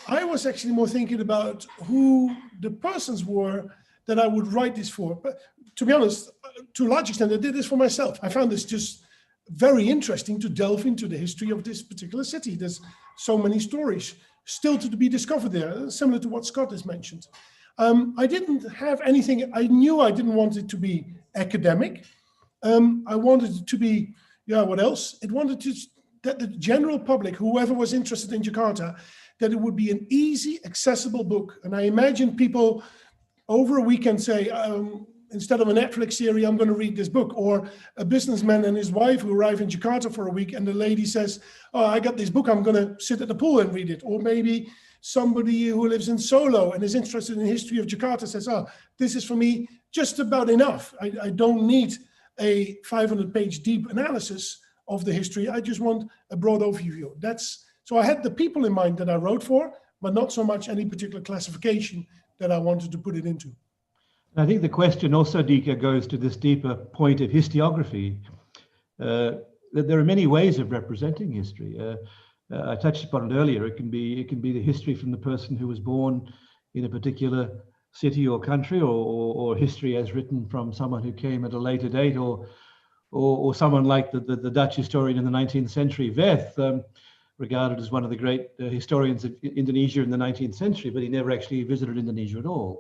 G: I was actually more thinking about who the persons were that I would write this for. But to be honest, to a large extent, I did this for myself. I found this just very interesting to delve into the history of this particular city. There's so many stories still to be discovered there, similar to what Scott has mentioned. I didn't have anything, I knew I didn't want it to be academic. I wanted it to be, what else? It wanted to, that the general public, whoever was interested in Jakarta, that it would be an easy, accessible book. And I imagine people over a weekend say, instead of a Netflix series, I'm going to read this book. Or a businessman and his wife who arrive in Jakarta for a week, and the lady says, oh, I got this book, I'm going to sit at the pool and read it. Or maybe somebody who lives in Solo and is interested in the history of Jakarta says, oh, this is for me just about enough. I don't need a 500-page deep analysis of the history. I just want a broad overview. So I had the people in mind that I wrote for, but not so much any particular classification that I wanted to put it into.
C: I think the question also, Dika, goes to this deeper point of historiography. That there are many ways of representing history. I touched upon it earlier. It can be the history from the person who was born in a particular city or country, or history as written from someone who came at a later date, or someone like the Dutch historian in the 19th century, Veth, regarded as one of the great historians of Indonesia in the 19th century, but he never actually visited Indonesia at all.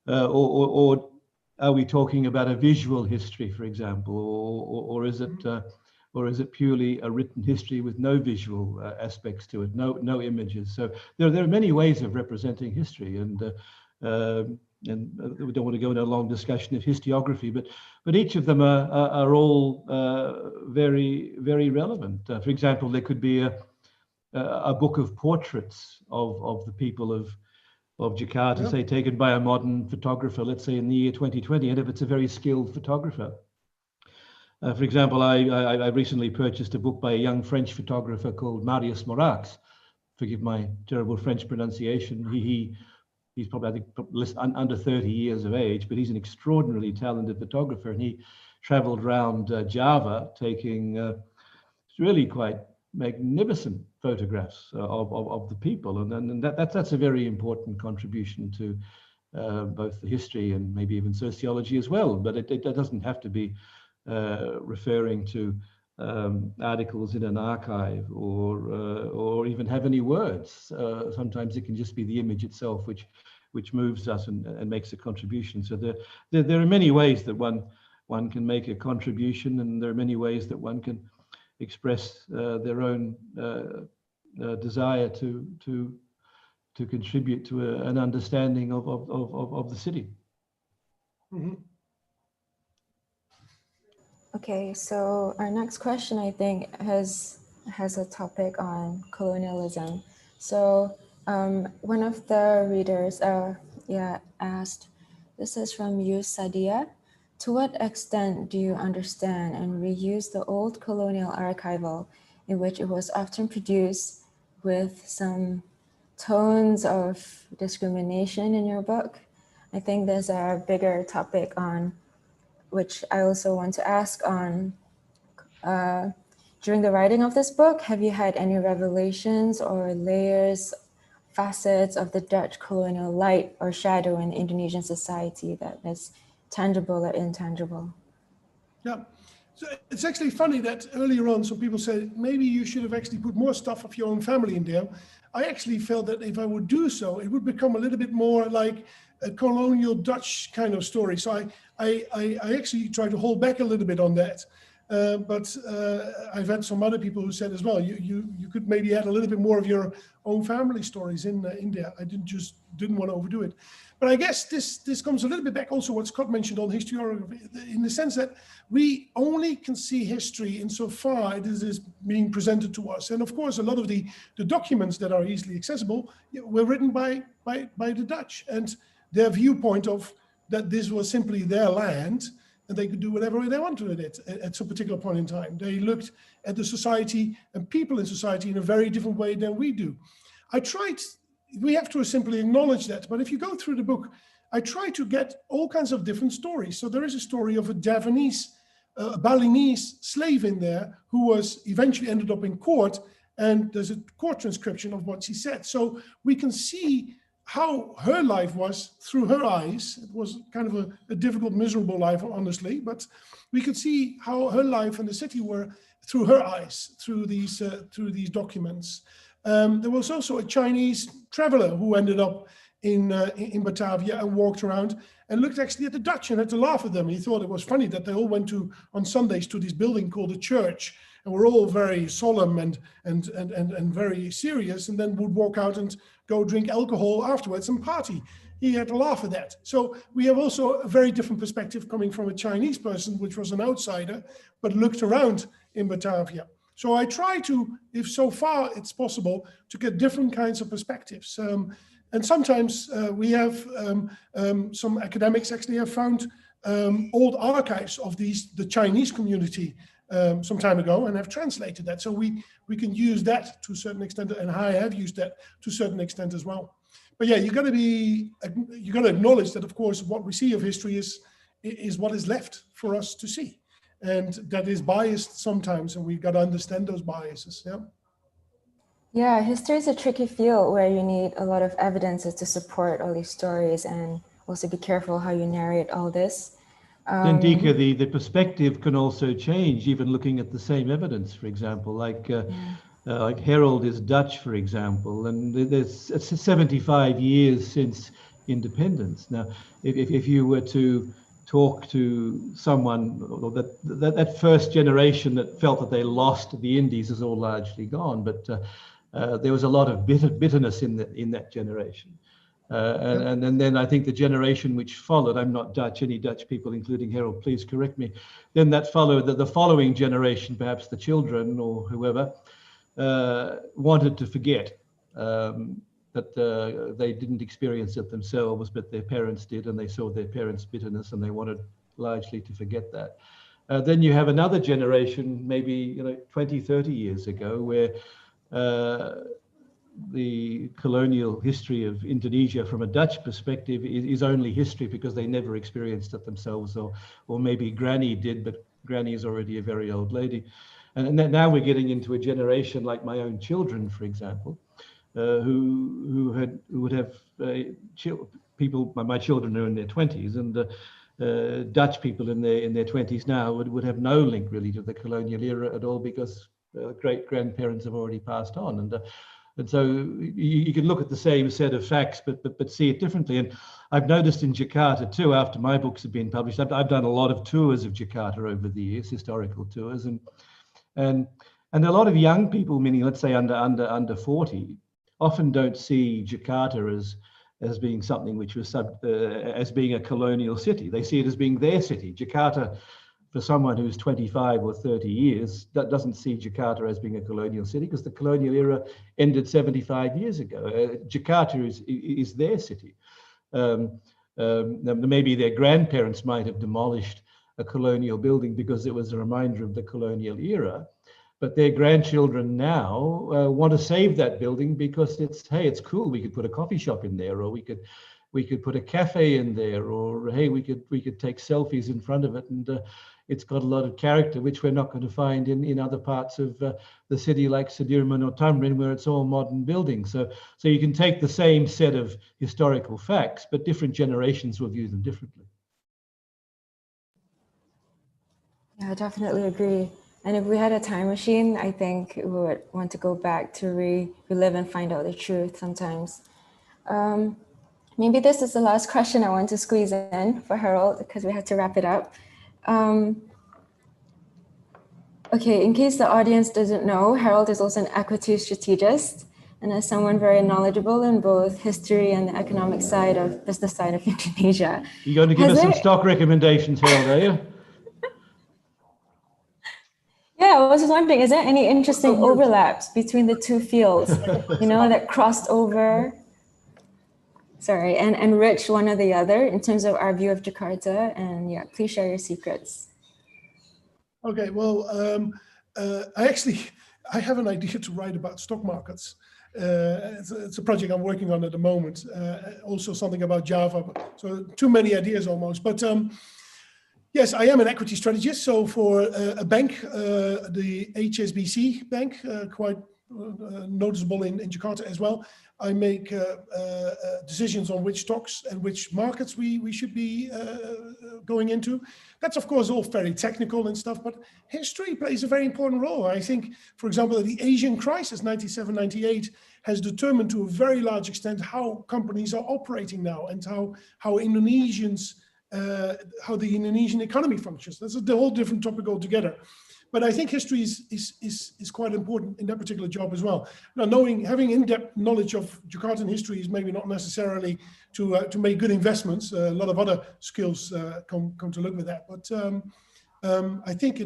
C: Or are we talking about a visual history, for example, or is it purely a written history with no visual aspects to it, no images? So there are many ways of representing history, and we don't want to go into a long discussion of historiography, but each of them are all very, very relevant. For example, there could be a book of portraits of the people of Jakarta, say, taken by a modern photographer, let's say in the year 2020, and if it's a very skilled photographer. For example, I recently purchased a book by a young French photographer called Marius Morax. Forgive my terrible French pronunciation. He's probably, I think, under 30 years of age, but he's an extraordinarily talented photographer, and he traveled around Java taking really quite magnificent photographs of the people, and that's a very important contribution to both the history and maybe even sociology as well. But it doesn't have to be referring to articles in an archive or even have any words. Sometimes it can just be the image itself which moves us and makes a contribution. So there are many ways that one can make a contribution, and there are many ways that one can express their own desire to contribute to an understanding of the city.
G: Mm-hmm.
F: Okay, so our next question, I think, has a topic on colonialism. So one of the readers asked, this is from Yus Sadia: to what extent do you understand and reuse the old colonial archival, in which it was often produced with some tones of discrimination in your book? I think there's a bigger topic on which I also want to ask on. During the writing of this book, have you had any revelations or layers, facets of the Dutch colonial light or shadow in Indonesian society that is tangible or intangible?
G: Yeah, so it's actually funny that earlier on, some people said, maybe you should have actually put more stuff of your own family in there. I actually felt that if I would do so, it would become a little bit more like a colonial Dutch kind of story. So I actually tried to hold back a little bit on that. But I've had some other people who said as well, you could maybe add a little bit more of your own family stories in there. I didn't want to overdo it. But I guess this comes a little bit back also what Scott mentioned on historiography, in the sense that we only can see history insofar as it is being presented to us. And of course, a lot of the documents that are easily accessible were written by the Dutch, and their viewpoint of that this was simply their land and they could do whatever they wanted with it at some particular point in time. They looked at the society and people in society in a very different way than we do. We have to simply acknowledge that, but if you go through the book, I try to get all kinds of different stories. So there is a story of a Balinese slave in there who was eventually ended up in court, and there's a court transcription of what she said. So we can see how her life was through her eyes. It was kind of a difficult, miserable life, honestly, but we could see how her life and the city were through her eyes, through these documents. There was also a Chinese traveler who ended up in Batavia and walked around and looked actually at the Dutch and had to laugh at them. He thought it was funny that they all went on Sundays to this building called a church, and were all very solemn and very serious, and then would walk out and go drink alcohol afterwards and party. He had to laugh at that. So we have also a very different perspective coming from a Chinese person, which was an outsider, but looked around in Batavia. So I try to, if so far it's possible, to get different kinds of perspectives. And sometimes we have some academics actually have found old archives of the Chinese community some time ago and have translated that. So we can use that to a certain extent, and I have used that to a certain extent as well. But yeah, you got to acknowledge that, of course, what we see of history is what is left for us to see. And that is biased sometimes, and we've got to understand those biases. Yeah.
F: Yeah, history is a tricky field where you need a lot of evidences to support all these stories, and also be careful how you narrate all this.
C: Then, Dika, the perspective can also change, even looking at the same evidence, for example, like Herald is Dutch, for example, and it's 75 years since independence. Now, if you were to talk to someone, or that first generation that felt that they lost the Indies is all largely gone, but there was a lot of bitterness in that generation. And then I think the generation which followed, I'm not Dutch, any Dutch people, including Herald, please correct me, then that followed, the following generation, perhaps the children or whoever, wanted to forget that they didn't experience it themselves, but their parents did, and they saw their parents' bitterness, and they wanted largely to forget that. Then you have another generation, maybe 20, 30 years ago, where the colonial history of Indonesia from a Dutch perspective is only history because they never experienced it themselves, or maybe Granny did, but Granny is already a very old lady. And now we're getting into a generation like my own children, for example, who would have people. My children are in their 20s, and Dutch people in their 20s now would have no link really to the colonial era at all, because great grandparents have already passed on, and so you can look at the same set of facts, but see it differently. And I've noticed in Jakarta too, after my books have been published, I've done a lot of tours of Jakarta over the years, historical tours, and a lot of young people, meaning let's say under 40, often don't see Jakarta as being something which was as being a colonial city. They see it as being their city. Jakarta, for someone who's 25 or 30 years, that doesn't see Jakarta as being a colonial city, because the colonial era ended 75 years ago. Jakarta is their city. Maybe their grandparents might have demolished a colonial building because it was a reminder of the colonial era, but their grandchildren now want to save that building because it's cool. We could put a coffee shop in there, or we could we could put a cafe in there, or hey, we could take selfies in front of it, and it's got a lot of character, which we're not going to find in other parts of the city like Sudirman or Tamrin, where it's all modern buildings. So you can take the same set of historical facts, but different generations will view them differently.
F: Yeah, I definitely agree. And if we had a time machine, I think we would want to go back to relive and find out the truth sometimes. Maybe this is the last question I want to squeeze in for Herald, because we have to wrap it up. Okay, in case the audience doesn't know, Herald is also an equity strategist, and as someone very knowledgeable in both history and the economic side of business side of Indonesia.
C: You're going to give us some stock recommendations, Herald, are you?
F: Yeah, I was just wondering, is there any interesting overlaps between the two fields, that crossed over, and enriched one or the other in terms of our view of Jakarta? And yeah, please share your secrets.
G: Okay, well, I have an idea to write about stock markets. It's a project I'm working on at the moment. Also something about Java, so too many ideas almost. But yes, I am an equity strategist. So for a bank, the HSBC bank, quite noticeable in Jakarta as well, I make decisions on which stocks and which markets we should be going into. That's of course all very technical and stuff, but history plays a very important role. I think, for example, the Asian crisis, 97-98, has determined to a very large extent how companies are operating now and how Indonesians, how the Indonesian economy functions. That's a whole different topic altogether. But I think history is quite important in that particular job as well. Now, having in-depth knowledge of Jakartan history is maybe not necessarily to make good investments. A lot of other skills come to look with that. But I think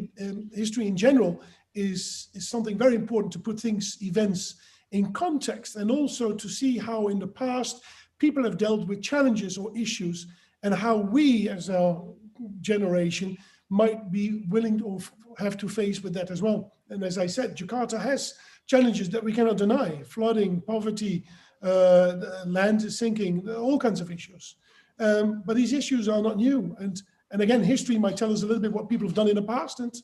G: history in general is something very important to put events in context, and also to see how in the past people have dealt with challenges or issues, and how we as our generation might be willing or have to face with that as well. And as I said, Jakarta has challenges that we cannot deny: flooding, poverty, land is sinking, all kinds of issues. But these issues are not new. And again, history might tell us a little bit what people have done in the past and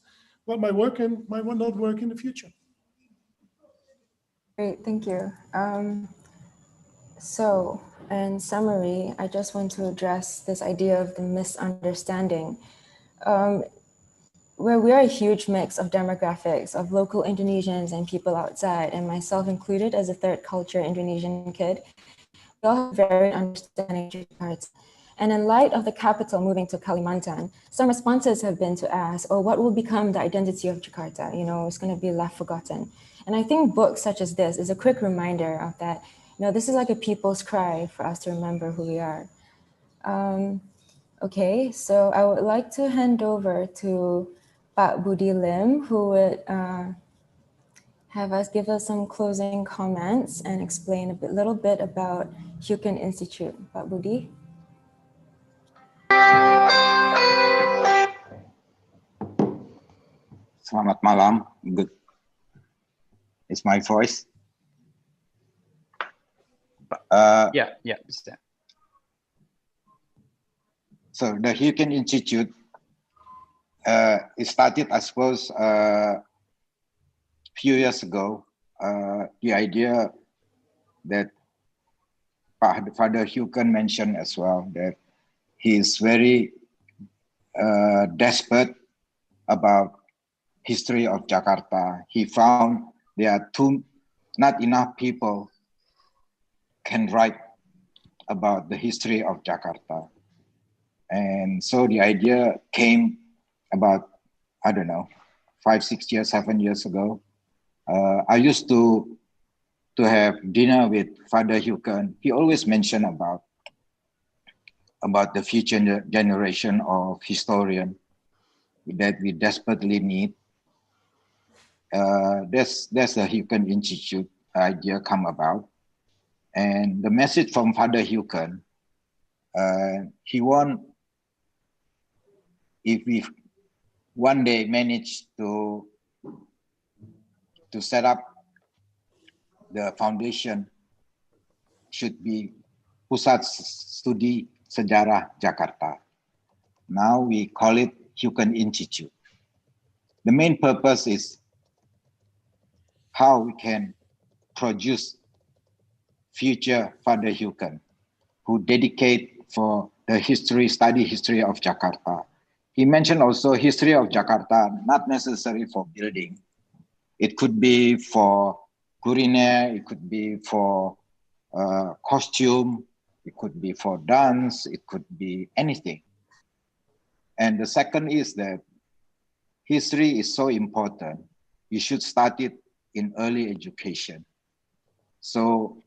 G: what might work and might not work in the future.
F: Great, thank you. So in summary, I just want to address this idea of the misunderstanding. Where we are a huge mix of demographics of local Indonesians and people outside, and myself included as a third culture Indonesian kid, we all have very understanding Jakarta. And in light of the capital moving to Kalimantan, some responses have been to ask, what will become the identity of Jakarta? It's going to be left forgotten. And I think books such as this is a quick reminder of that. This is like a people's cry for us to remember who we are. Okay, so I would like to hand over to Pak Budi Lim, who would have us give us some closing comments and explain a little bit about Heuken Institute. Pak Budi.
I: Selamat malam. Good. Is my voice?
A: Yeah.
I: So the Heuken Institute, it started, I suppose, a few years ago. The idea that Father Heuken mentioned as well, that he is very desperate about history of Jakarta. He found there are not enough people can write about the history of Jakarta. And so the idea came about, I don't know, 5, 6 years, 7 years ago. I used to have dinner with Father Heuken. He always mentioned about the future generation of historian that we desperately need. There's the Heuken Institute idea come about. And the message from Father Heuken, he want, if we one day manage to set up the foundation, should be Pusat Studi Sejarah Jakarta. Now we call it Heuken Institute. The main purpose is how we can produce future Father Heuken who dedicate for the study history of Jakarta. He mentioned also history of Jakarta, not necessary for building. It could be for culinaire, it could be for costume, it could be for dance, it could be anything. And the second is that history is so important. You should start it in early education. So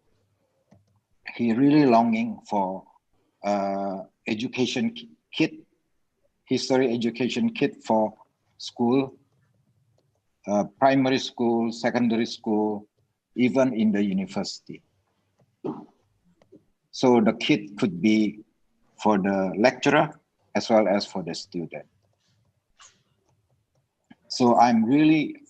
I: he really longing for education kit, history education kit for school, primary school, secondary school, even in the university. So the kit could be for the lecturer as well as for the student. So I'm really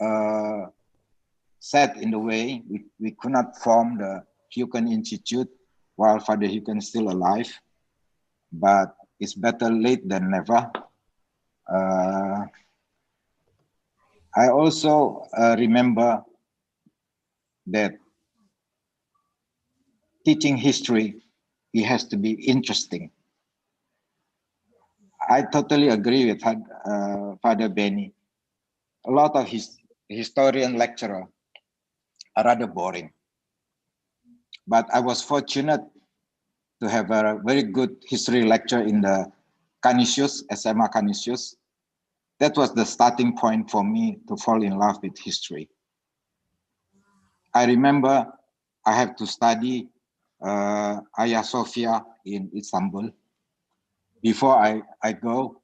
I: sad in the way we could not form the Heuken Institute while Father Heuken is still alive, but it's better late than never. I also remember that teaching history, it has to be interesting. I totally agree with Father Benny. A lot of historian lecturer are rather boring. But I was fortunate to have a very good history lecture in the Canisius, SMA Canisius. That was the starting point for me to fall in love with history. I remember I have to study Hagia Sophia in Istanbul. Before I go,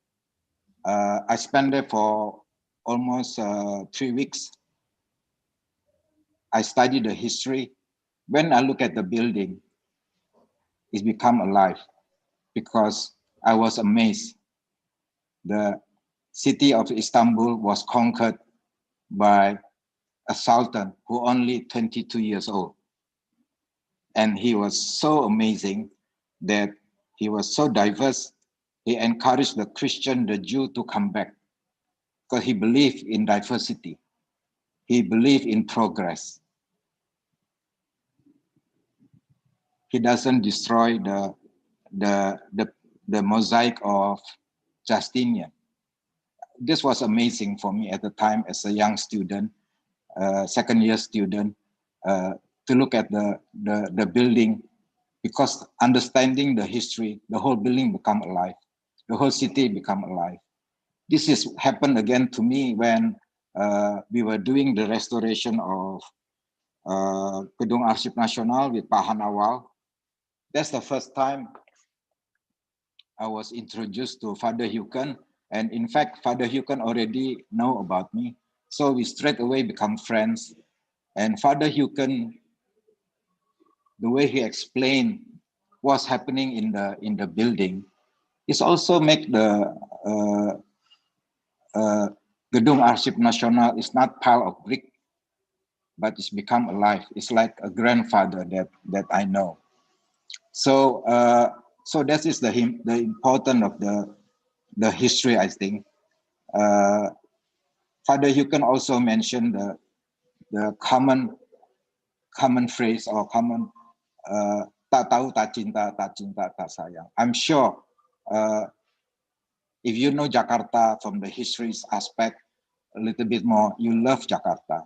I: I spent there for almost 3 weeks. I studied the history. When I look at the building, it's become alive because I was amazed. The city of Istanbul was conquered by a sultan who only 22 years old. And he was so amazing that he was so diverse. He encouraged the Christian, the Jew to come back because he believed in diversity. He believed in progress. He doesn't destroy the mosaic of Justinian. This was amazing for me at the time as a young student, second year student, to look at the building, because understanding the history, the whole building become alive, the whole city become alive. This is happened again to me when we were doing the restoration of Gedung Arsip Nasional with Pak Hanawal. That's the first time I was introduced to Father Heuken. And in fact, Father Heuken already know about me. So we straight away become friends. And Father Heuken, the way he explained what's happening in the building, is also make the Gedung Arsip Nasional is not pile of brick, but it's become alive. It's like a grandfather that I know. So so that is the importance of the history, I think. Father Heuken also mentioned the common phrase or common tak tahu, tak cinta, tak sayang. I'm sure if you know Jakarta from the history aspect a little bit more, you love Jakarta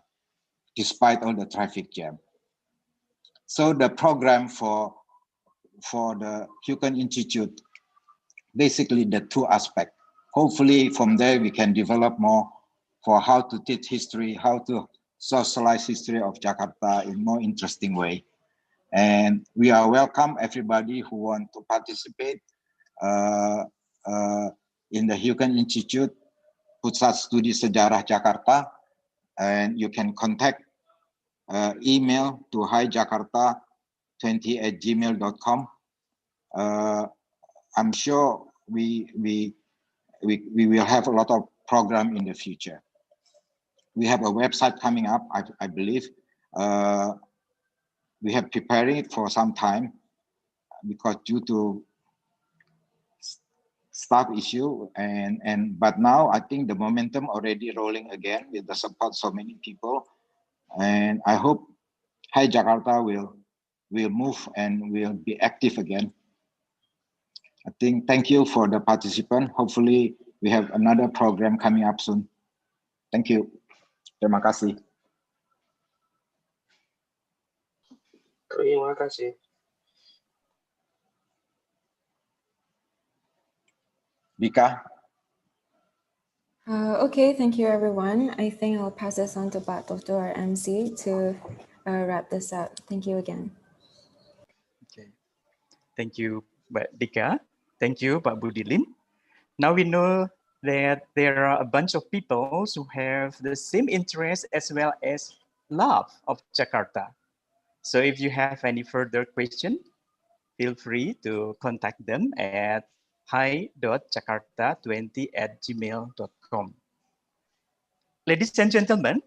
I: despite all the traffic jam. So the program for the Heuken Institute, basically the two aspects. Hopefully from there we can develop more for how to teach history, how to socialize history of Jakarta in more interesting way. And we are welcome everybody who want to participate in the Heuken Institute, Pusat Studi Sejarah Jakarta, and you can contact email to hijakarta20@gmail.com. I'm sure we will have a lot of program in the future. We have a website coming up, I believe. We have prepared it for some time. because due to staff issue, but now I think the momentum already rolling again with the support so many people, and I hope Hi Jakarta will move and will be active again. I think thank you for the participant. Hopefully we have another program coming up soon. Thank you. Terima kasih.
J: Terima kasih.
I: Vika.
F: Okay, thank you everyone. I think I'll pass this on to Bato, to our MC, to wrap this up. Thank you again.
A: Okay. Thank you, Mbak Dika. Thank you, Pak Budilin. Now we know that there are a bunch of people who have the same interest as well as love of Jakarta. So if you have any further question, feel free to contact them at hi.jakarta20@gmail.com. Ladies and gentlemen,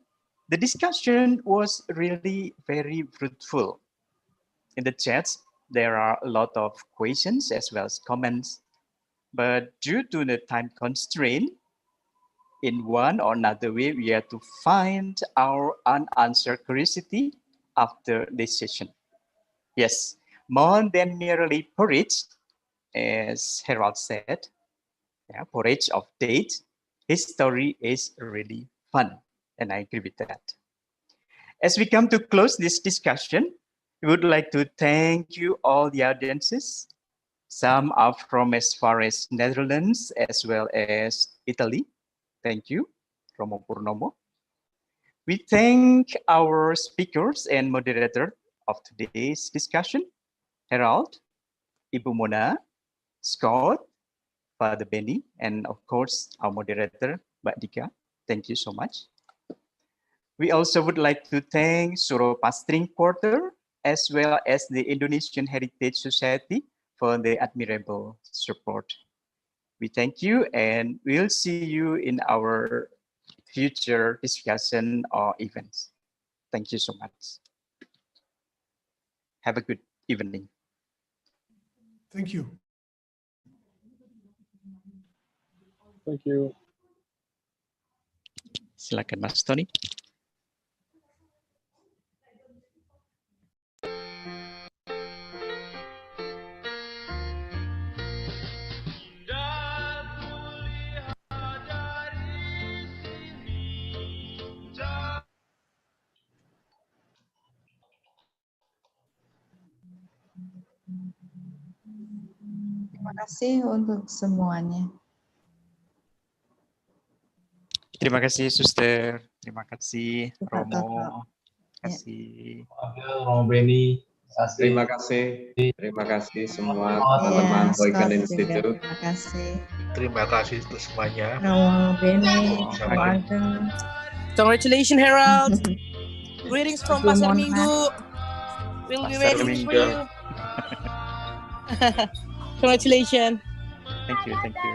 A: the discussion was really very fruitful. In the chats, there are a lot of questions as well as comments, but due to the time constraint, in one or another way, we have to find our unanswered curiosity after this session. Yes, more than merely porridge, as Herald said, porridge of date, his story is really fun, and I agree with that. As we come to close this discussion, we would like to thank you all the audiences. Some are from as far as Netherlands as well as Italy. Thank you, Romo Purnomo. We thank our speakers and moderator of today's discussion, Herald, Ibu Mona, Scott, Father Benny, and of course, our moderator, Mbak Dika. Thank you so much. We also would like to thank Suro Pastring Quarter as well as the Indonesian Heritage Society for the admirable support. We thank you and we'll see you in our future discussion or events. Thank you so much. Have a good evening.
G: Thank you.
J: Thank you.
A: Silakan Mas Tony.
K: Terima kasih untuk semuanya.
A: Terima kasih Suster, terima kasih
K: Pak Toto.
A: Romo, terima kasih
L: Romo Benny,
E: Terima kasih semua teman-teman Heuken Institute.
K: Terima kasih.
L: Terima kasih untuk semuanya.
K: Romo Benny,
H: Congratulations, Herald. Greetings from Pasar Minggu. We'll be
A: Pasar
H: waiting for
A: Minggu.
H: you. Congratulations.
A: Thank you, thank you.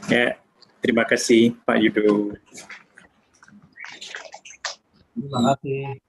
M: Ya, terima kasih Pak Yudo.
L: Terima kasih.